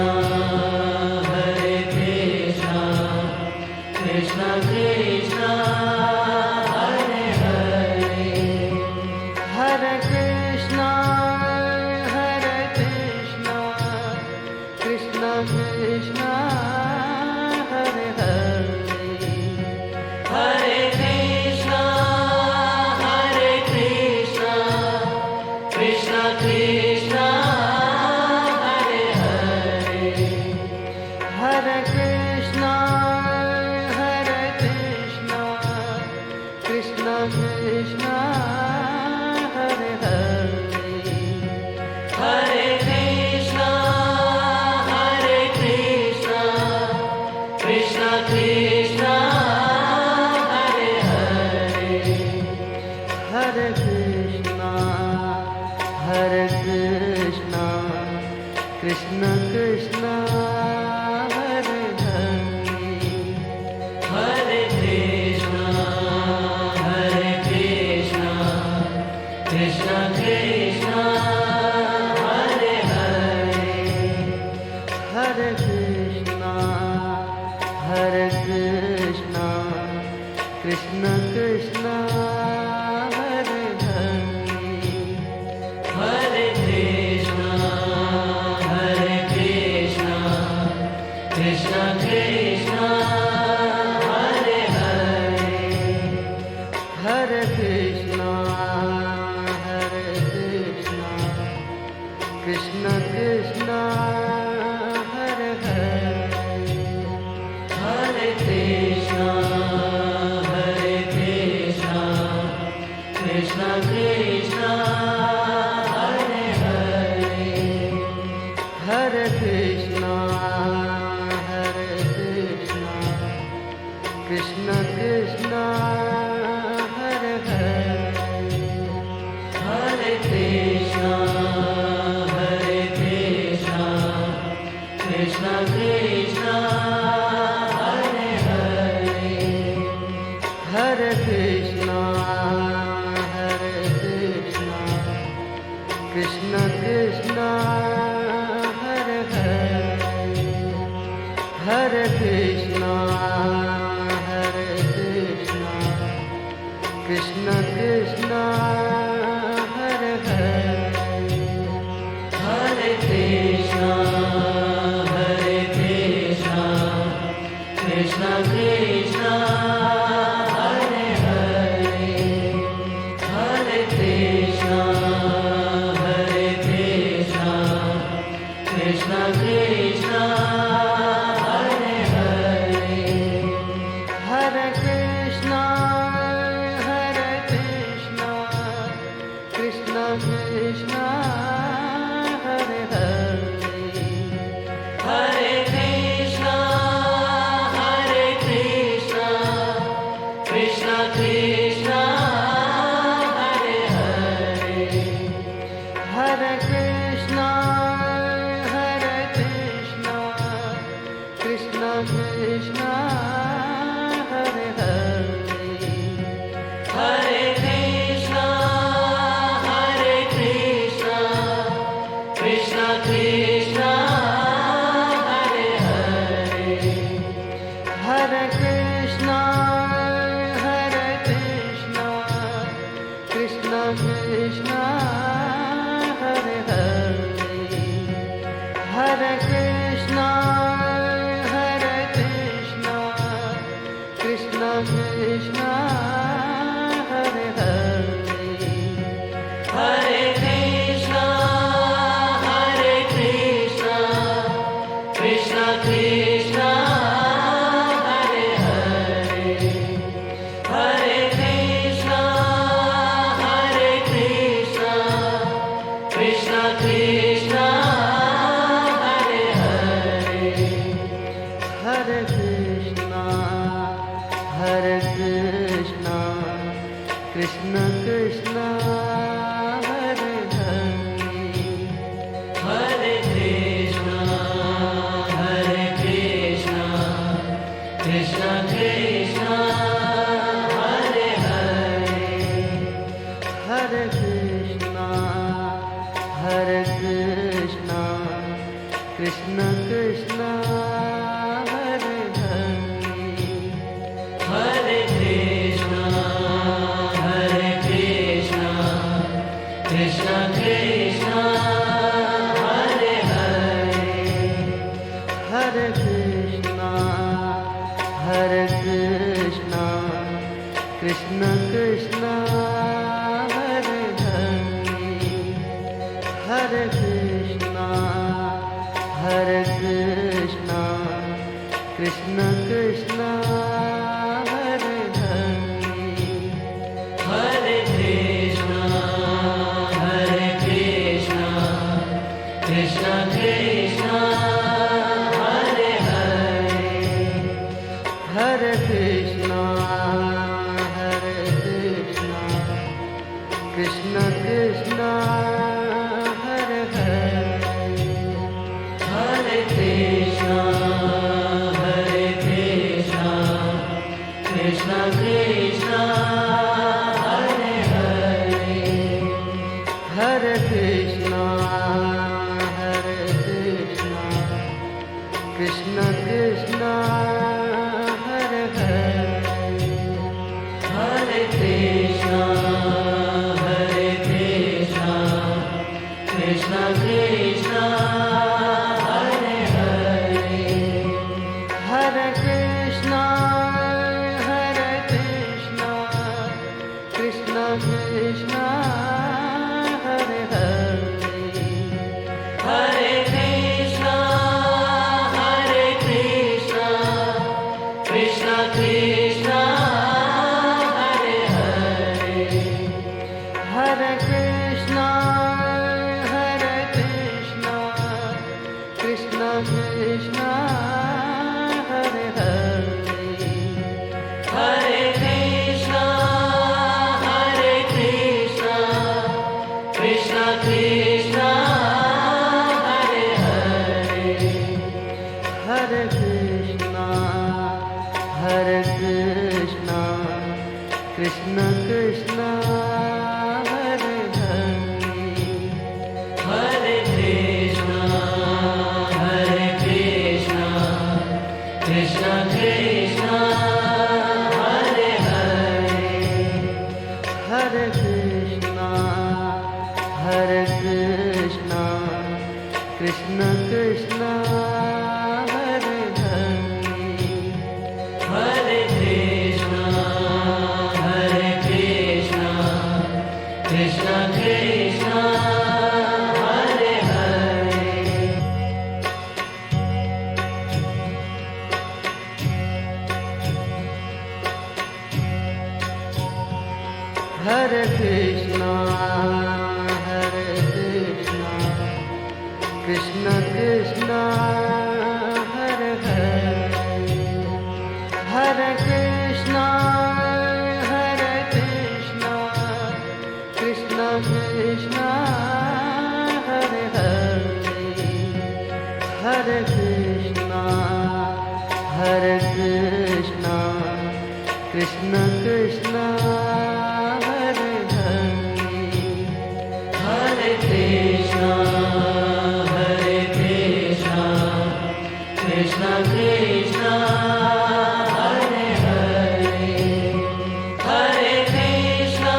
Krishna Krishna, Hare Hare. Hare Krishna Krishna Krishna Hare Hare Hare Krishna, Krishna Krishna, Hare Hare. Hare Krishna Krishna Krishna Hare Hare Hare Krishna, Krishna Krishna, Hare Hare. Hare Krishna Krishna Krishna Hare Hare Hare Krishna, Krishna Krishna, Hare Hare. Hare Krishna Krishna Krishna Hare Hare Hare Krishna, Krishna Krishna, Hare Hare. Hare Krishna Krishna Krishna Hare Krishna, Krishna Krishna, Hare Hare, Hare Krishna, Krishna Krishna, Hare Hare. Hare Krishna, Krishna Krishna, Hare Hare, Hare Krishna, Krishna Krishna, Hare Hare, Hare Krishna, Krishna Krishna, Hare Hare. Hare Krishna, Krishna Krishna, Hare Hare. Hare Krishna, Krishna Krishna, Hare Hare. Hare Krishna, Krishna Krishna, Hare Hare. Hare Krishna, Krishna Krishna, Hare Hare. Hare Krishna, Krishna Krishna, Hare Hare. Hare Krishna, Krishna Krishna, Hare Hare. Hare Krishna, Krishna Krishna, Hare Hare. Hare Krishna, Krishna Krishna, Hare Hare. Hare Krishna, Krishna Krishna, Hare Hare. Hare Krishna, Krishna Krishna, Hare Hare. Hare Krishna, Krishna Krishna, Hare Hare. Hare Krishna, Krishna Krishna, Hare Hare. Hare Krishna, Krishna Krishna, Hare Hare. Hare Krishna, Krishna Krishna, Hare Hare. Hare Krishna, Krishna Krishna, Hare Hare. Hare Krishna, Krishna Krishna, Hare Hare. Hare Krishna, Krishna Krishna, Hare Hare. Hare Krishna, Krishna Krishna, Hare Hare. Hare Krishna, Krishna Krishna, Hare Hare. Hare Krishna, Krishna Krishna, Hare Hare. Hare Krishna, Krishna Krishna, Hare Hare. Hare Krishna, Krishna Hare Hare Hare Krishna, Krishna Krishna, Hare Hare. Hare Krishna Krishna Krishna Hare Hare Hare Krishna, Krishna Krishna, Hare Hare. Hare Krishna Krishna Krishna Hare Hare Hare Krishna, Krishna Krishna, Hare Hare. Hare Krishna Krishna Krishna Hare Hare Hare Krishna Krishna Krishna Hare Hare Hare Krishna Krishna Krishna Hare Hare Hare Krishna, Krishna Krishna, Hare Hare. Hare Krishna, Krishna Krishna, Hare Hare. Hare Krishna,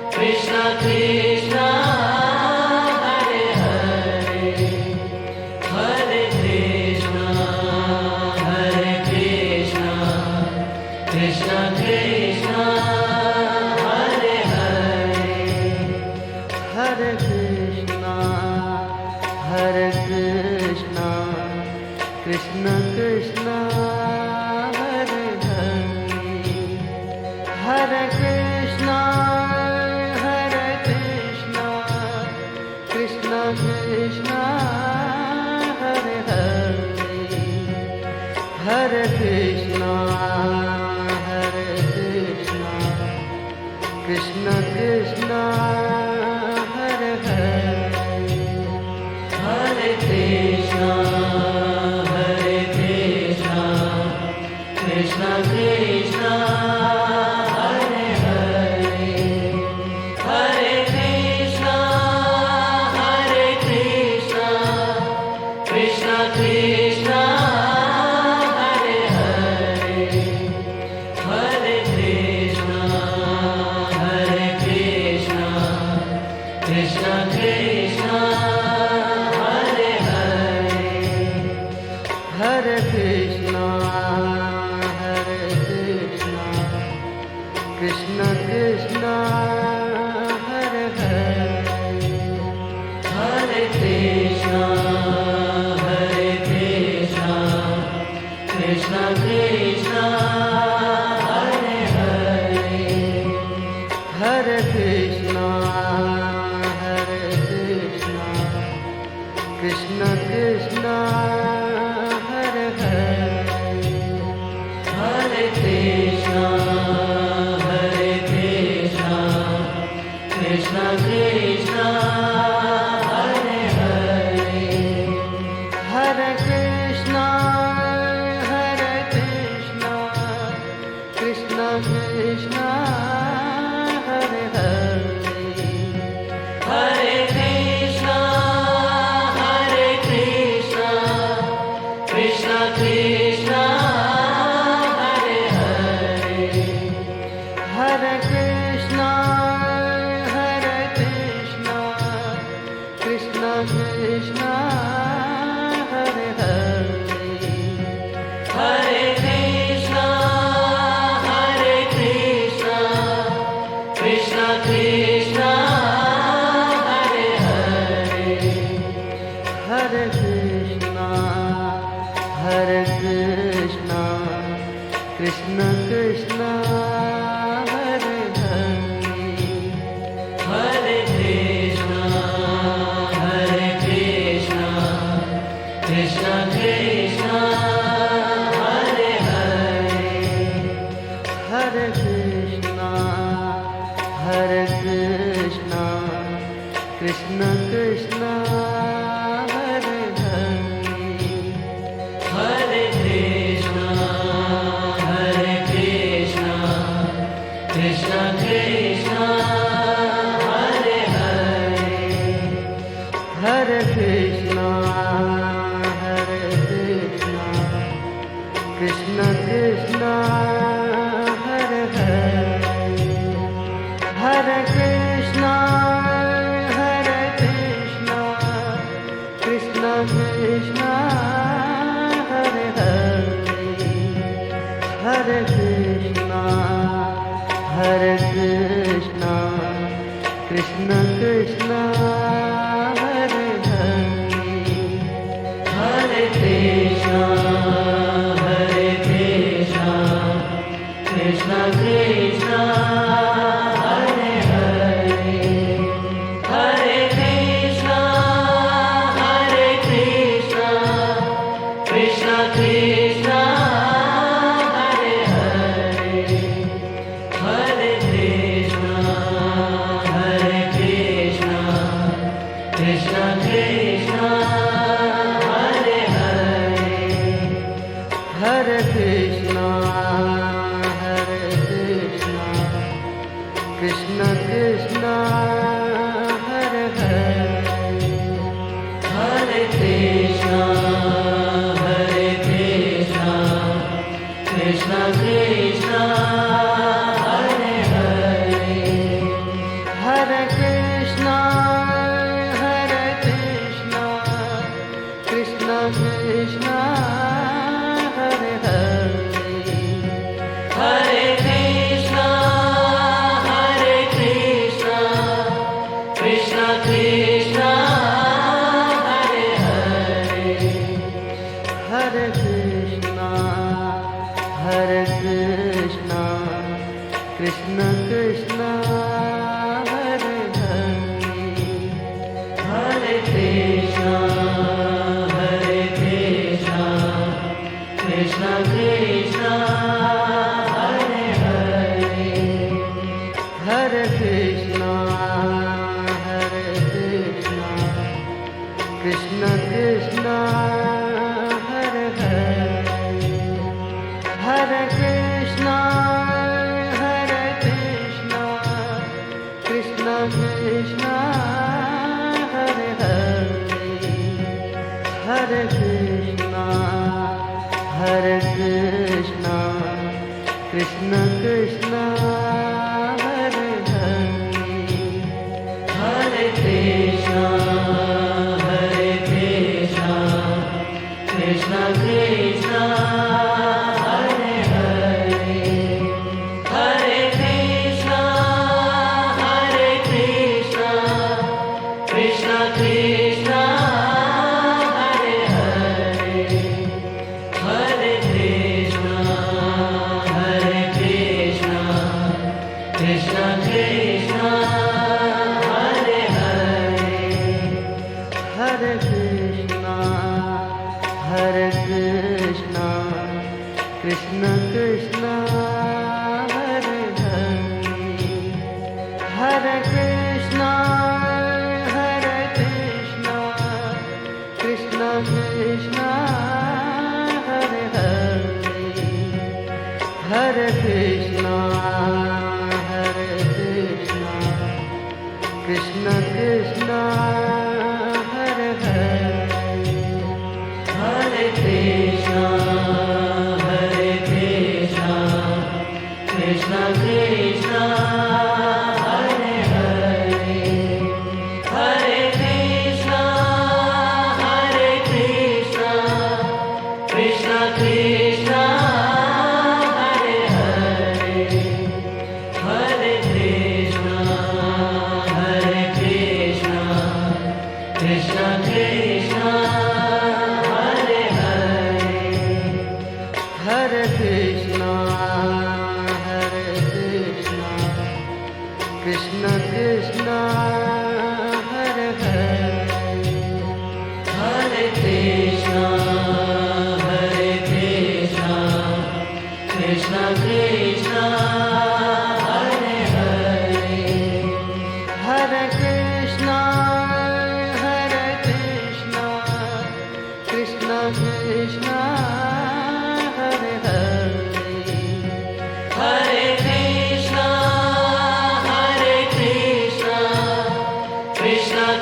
Krishna Krishna, Hare Hare. Hare Krishna Krishna Krishna Hare Hare Hare Krishna Krishna Krishna Hare Hare Hare Krishna Krishna Krishna Hare Hare Hare Krishna, Krishna Krishna, Hare Hare. Hare Krishna, Krishna Krishna, Hare Hare. Hare Krishna, Krishna Krishna, Hare Hare. Hare Krishna Krishna Krishna Hare Hare Hare Krishna, Krishna Krishna, Hare Hare. Hare Krishna Krishna Krishna Hare Hare Hare Krishna, Krishna Krishna, Hare Hare. Hare Krishna Krishna Krishna Hare Hare Hare Krishna, Krishna Krishna, Hare Hare. Hare Krishna Krishna Krishna Hare Hare Hare Krishna, Krishna Krishna, Hare Hare. Hare Krishna Krishna Krishna Hare Hare Hare Krishna, Krishna Hare Hare Hare Krishna, Hare Krishna, Krishna Krishna, Hare Hare. Hare Krishna Hare Krishna Krishna Krishna Hare Hare Hare Krishna Hare Krishna Krishna Krishna Hare Hare Hare Krishna Hare Krishna Krishna Krishna Hare Hare Hare Krishna, Hare Krishna, Krishna Krishna, Hare Hare. Hare Krishna, Hare Krishna, Krishna Krishna, Hare Hare. Hare Krishna, Hare Krishna, Krishna Krishna, Hare Hare. Hare Krishna Hare Krishna Krishna Krishna Hare Hare Hare Krishna, Hare Krishna, Krishna Krishna, Hare Hare. Hare Krishna Hare Krishna Krishna Krishna Hare Hare Hare Krishna, Hare Krishna, Krishna Krishna, Hare Hare. Hare Krishna Hare Krishna Krishna Krishna Hare Hare Hare Krishna, Hare Krishna, Krishna Krishna, Hare Hare. Hare Krishna Hare Krishna Krishna Krishna Hare Hare Hare Krishna Hare Krishna Krishna Krishna Hare Hare Hare Krishna Hare Krishna Krishna Krishna Hare Hare Hare Krishna, Hare Krishna, Krishna Krishna, Hare Hare. Hare Krishna, Hare Krishna, Krishna Krishna, Hare Hare. Hare Krishna, Hare Krishna, Krishna Krishna, Hare Hare. Hare Krishna Hare Krishna Krishna Krishna Hare Hare Hare Krishna Hare Krishna Krishna Krishna Hare Hare Hare Krishna Hare Krishna Krishna Krishna Hare Hare Hare Krishna, Hare Krishna, Krishna Krishna, Hare Hare. Hare Krishna, Hare Krishna, Krishna Krishna, Hare Hare. Hare Krishna, Hare Krishna, Krishna Krishna, Hare Hare. Hare Krishna Hare Krishna Krishna Krishna Hare Hare Hare Krishna, Hare Krishna, Krishna Krishna, Hare Hare. Hare Krishna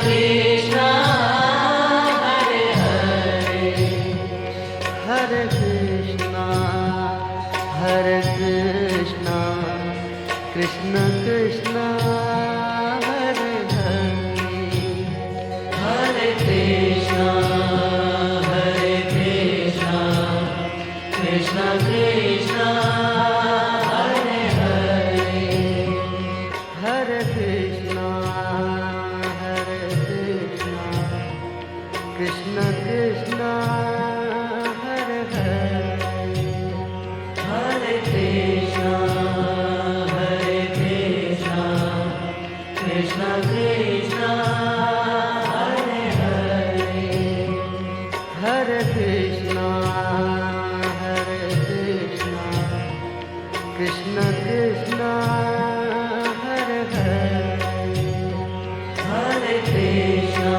Krishna Hare Hare Hare Krishna Hare Krishna Krishna Krishna Hare Hare Hare Krishna Hare Krishna Krishna Krishna Hare Hare Hare Krishna Hare Krishna Krishna Krishna Hare Hare Hare Krishna Hare Krishna Krishna Krishna Hare Hare Hare Krishna Hare Krishna Krishna Krishna Hare Hare Hare Krishna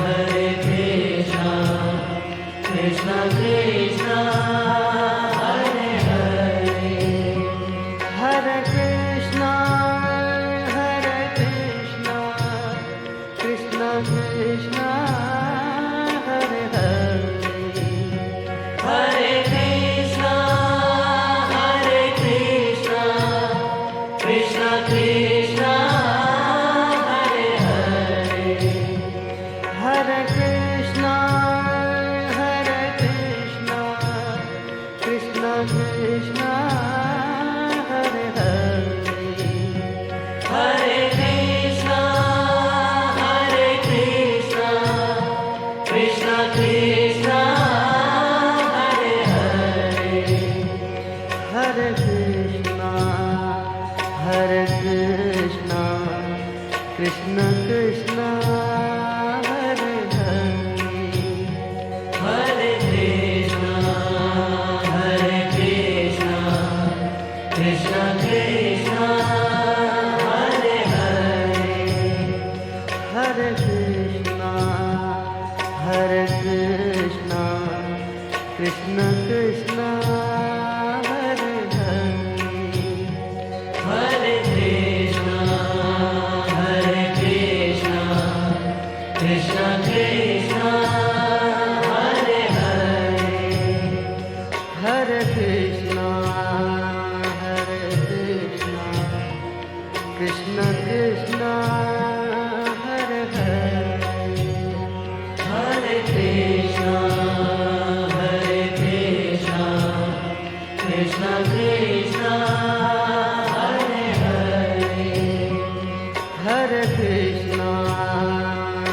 Hare Krishna Krishna Krishna Hare Hare Hare Krishna Hare Krishna Krishna Krishna Hare Hare Hare Krishna Hare Krishna Krishna Krishna Hare Hare Hare Krishna Hare Krishna Krishna Krishna Hare Hare Hare Krishna Hare Krishna Krishna Krishna Hare Hare Hare Krishna Hare Krishna Krishna Krishna Hare Hare Hare Krishna Hare Krishna Krishna Krishna Hare Hare Hare Krishna Hare Krishna Krishna Krishna Hare Hare Hare Krishna Hare Krishna Krishna Krishna Hare Hare Hare Krishna Hare Krishna Krishna Krishna Hare Hare Hare Krishna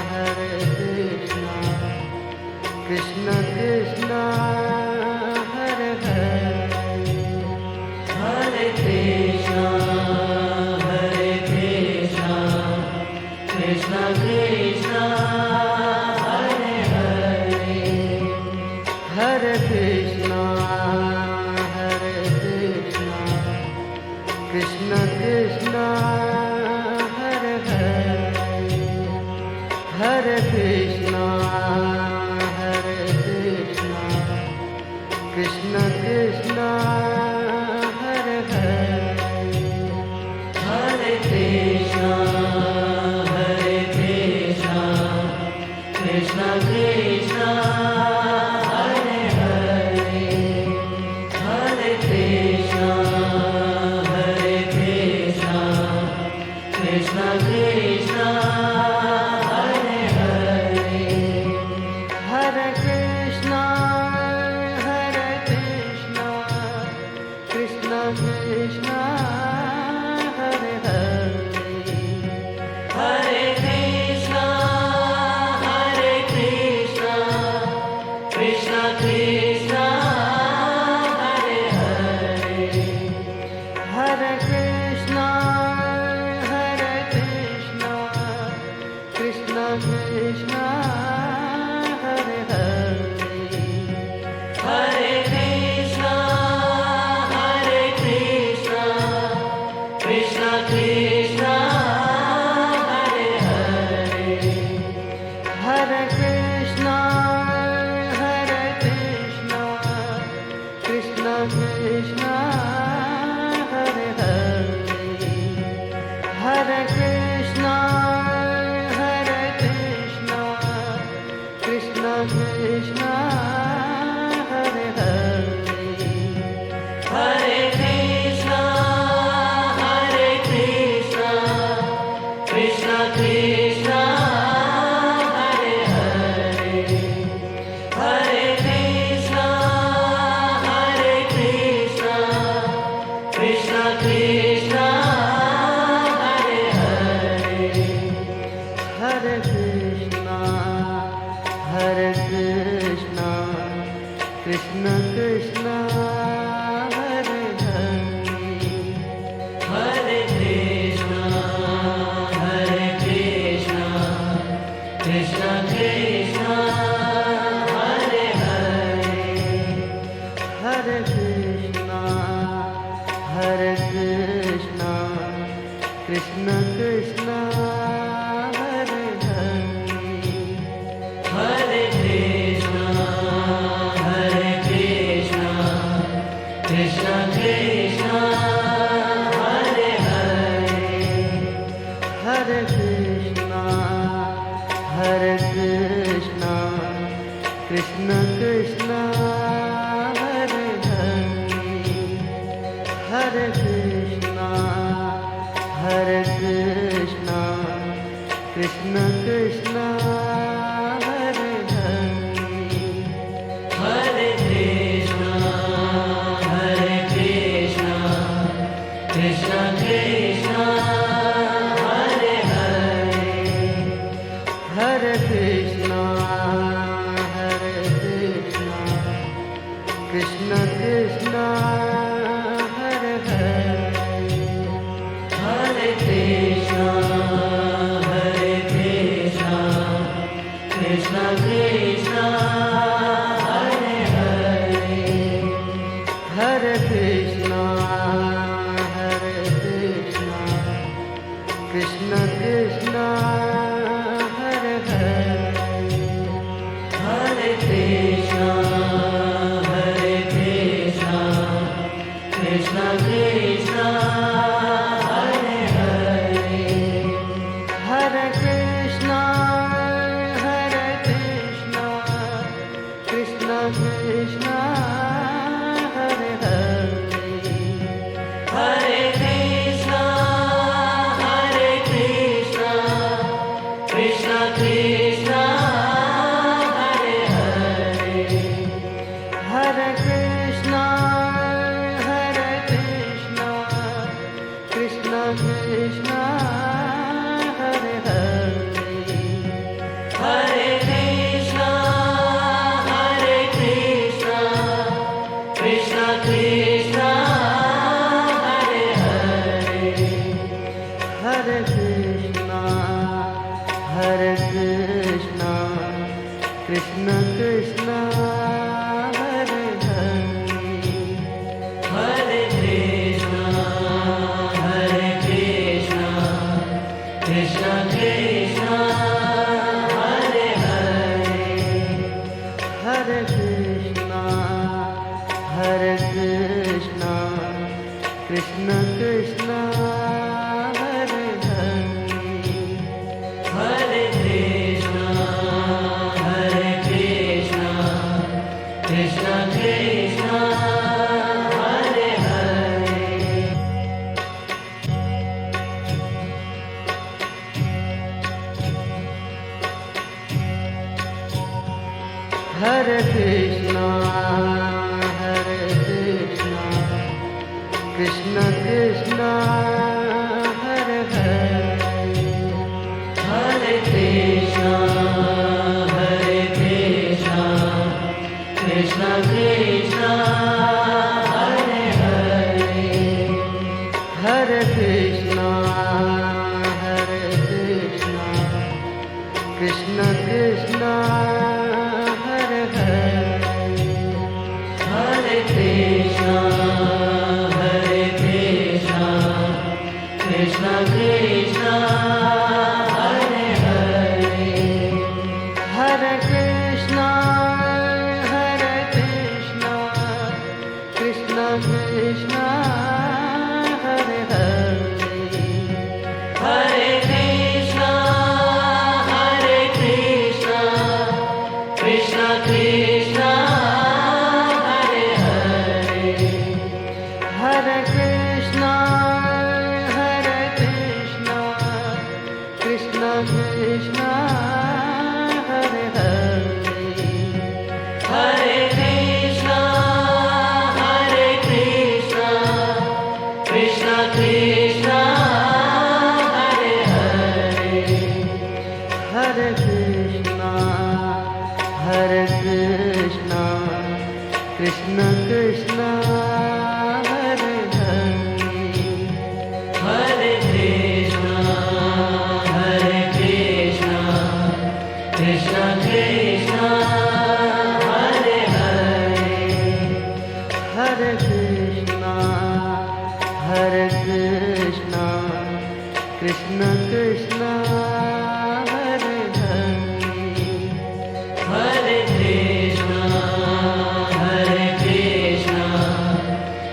Hare Krishna Krishna Krishna Hare Hare Hare Krishna Hare Krishna Krishna Krishna Hare Hare Hare Krishna Hare Krishna Krishna Krishna Hare Hare Hare Krishna Hare Krishna Krishna Krishna Hare Hare Hare Krishna Hare Krishna Krishna Krishna Hare Hare Hare Krishna Hare Krishna Krishna Krishna Hare Hare Hare Krishna Hare Krishna Krishna Krishna Hare Hare Hare Krishna Hare Krishna Krishna Krishna Hare Hare Hare Krishna Hare Krishna Krishna Krishna Hare Hare Hare Krishna Hare Krishna Krishna Krishna Hare Hare Hare Krishna Hare Krishna Krishna Krishna Hare Hare Hare Krishna Hare Krishna Krishna Krishna Hare Hare Hare Krishna Hare Krishna Krishna Hare Hare Hare Krishna, Hare Krishna, Krishna Krishna, Hare Hare. Hare Krishna, Hare Krishna, Krishna Krishna, Hare Hare. Hare Krishna, Hare Krishna, Krishna Krishna, Hare Hare. Hare Krishna, Hare Krishna, Krishna Krishna, Hare Hare. Hare Krishna, Hare Krishna, Krishna Krishna, Hare Hare. Hare Krishna, Hare Krishna, Krishna Krishna, Hare Hare. Hare Krishna, Hare Krishna, Krishna Krishna, Hare Hare. Hare Krishna, Hare Krishna, Krishna Krishna, Hare Hare. Hare Krishna, Hare Krishna, Krishna Krishna, Hare Hare. Hare Krishna, Hare Krishna, Krishna Krishna, Hare Hare. Hare Krishna, Hare Krishna, Krishna Krishna, Hare Hare. Hare Krishna, Hare Krishna, Krishna Krishna, Hare Hare. Hare Krishna, Hare Krishna, Krishna Krishna, Hare Hare. Hare Krishna, Hare Krishna, Krishna Krishna, Hare Hare. Hare Krishna, Hare Krishna, Krishna Krishna, Hare Hare. Hare Krishna, Hare Krishna, Krishna Krishna, Hare Hare. Hare Krishna, Hare Krishna, Krishna Krishna, Hare Hare. Hare Krishna, Hare Krishna, Krishna Krishna, Hare Hare. Hare Krishna, Hare Krishna, Krishna Krishna, Hare Hare. Hare Krishna, Hare Krishna, Krishna Krishna, Hare Hare. Hare Krishna, Hare Krishna, Krishna Krishna, Hare Hare. Hare Krishna, Hare Krishna, Krishna Krishna, Hare Hare. Hare Krishna, Hare Krishna, Krishna Krishna, Hare Hare. Hare Krishna, Hare Krishna, Krishna Krishna, Hare Hare. Hare Krishna, Hare Krishna, Krishna Krishna, Hare Hare. Hare Krishna, Hare Krishna, Krishna Krishna, Hare Hare. Hare Krishna, Hare Krishna, Krishna Krishna Hare Hare Hare Krishna, Hare Krishna, Krishna Krishna, Hare Hare, Hare Krishna Hare Krishna Krishna Krishna Hare Hare Hare Krishna, Hare Krishna,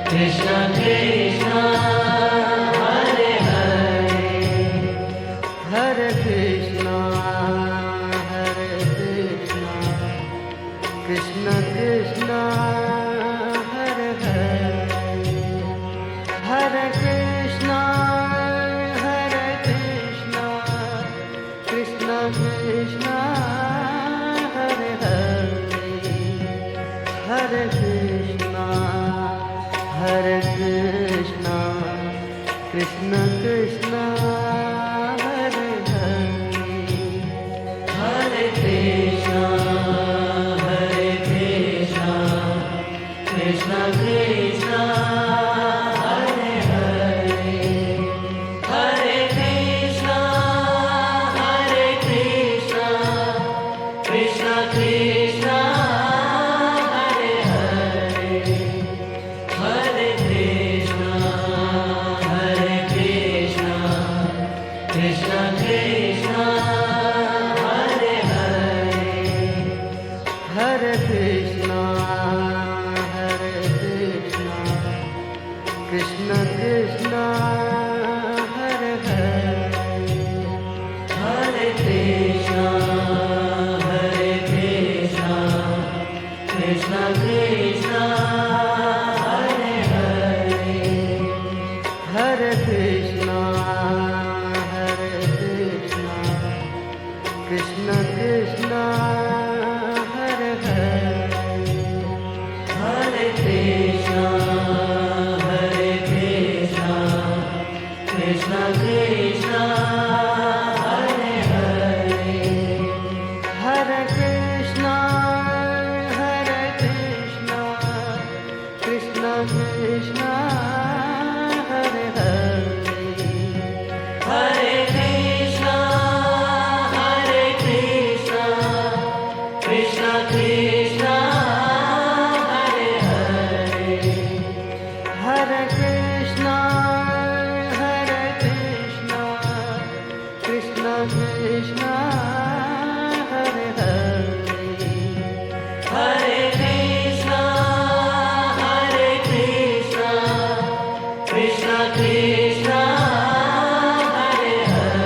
Krishna Krishna, Hare Hare, Hare Krishna Hare Krishna Krishna Krishna Hare Hare Hare Krishna Hare Krishna Krishna Krishna Hare Hare Hare Krishna Hare Krishna Krishna Krishna Hare Hare Hare Krishna, Hare Krishna, Krishna Krishna, Hare Hare, Hare Krishna, Hare Krishna, Krishna Krishna, Hare Hare, Hare Krishna, Hare Krishna, Krishna Krishna, Hare Hare, Hare Krishna Hare Krishna Krishna Krishna Hare Hare Hare Krishna, Hare Krishna, Krishna Krishna, Hare Hare, Hare Krishna Hare Krishna Krishna Krishna Hare Hare Hare Krishna, Hare Krishna, Krishna Krishna, Hare Hare, Hare Krishna Hare Krishna Krishna Krishna Hare Hare Hare Krishna, Hare Krishna, Krishna Krishna, Hare Hare, Hare Krishna Hare Krishna Krishna Krishna Hare Hare Hare Krishna, Hare Krishna, Krishna Krishna, Hare Hare,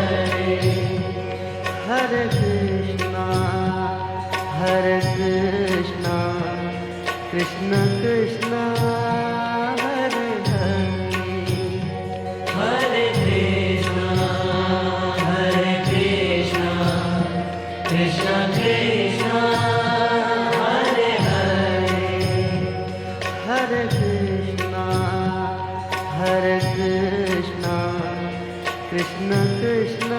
Hare Krishna Hare Krishna Krishna Krishna Hare Hare Hare Krishna, Hare Krishna, Krishna Krishna, Hare Hare, Hare Krishna Hare Krishna Krishna Krishna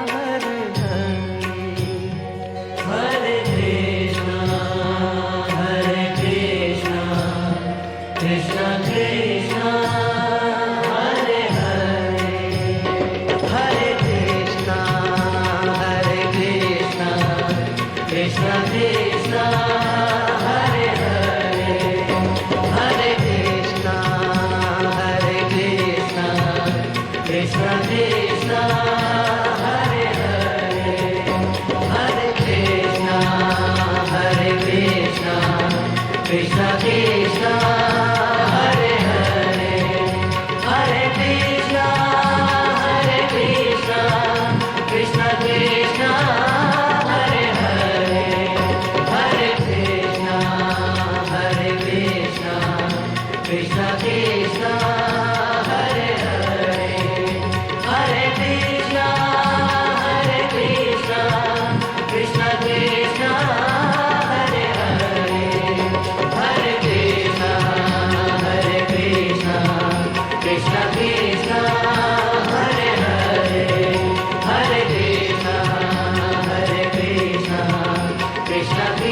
Hare Hare Hare Krishna, Hare Krishna, Krishna Krishna, Hare Hare, Hare Krishna, Hare Krishna, Krishna Krishna, Hare Hare, Hare Krishna, Hare Krishna, Krishna Krishna, Hare Hare, Hare Krishna, Hare Krishna, Krishna Krishna, Hare Hare, Hare Krishna, Hare Krishna, Krishna Krishna, Hare Hare, Hare Krishna, Hare Krishna, Krishna Krishna, Hare Hare, Hare Krishna, Hare Krishna, Krishna Krishna, Hare Hare, Hare Krishna, Hare Krishna, Krishna Krishna, Hare Hare, Hare Krishna, Hare Krishna, Krishna Krishna.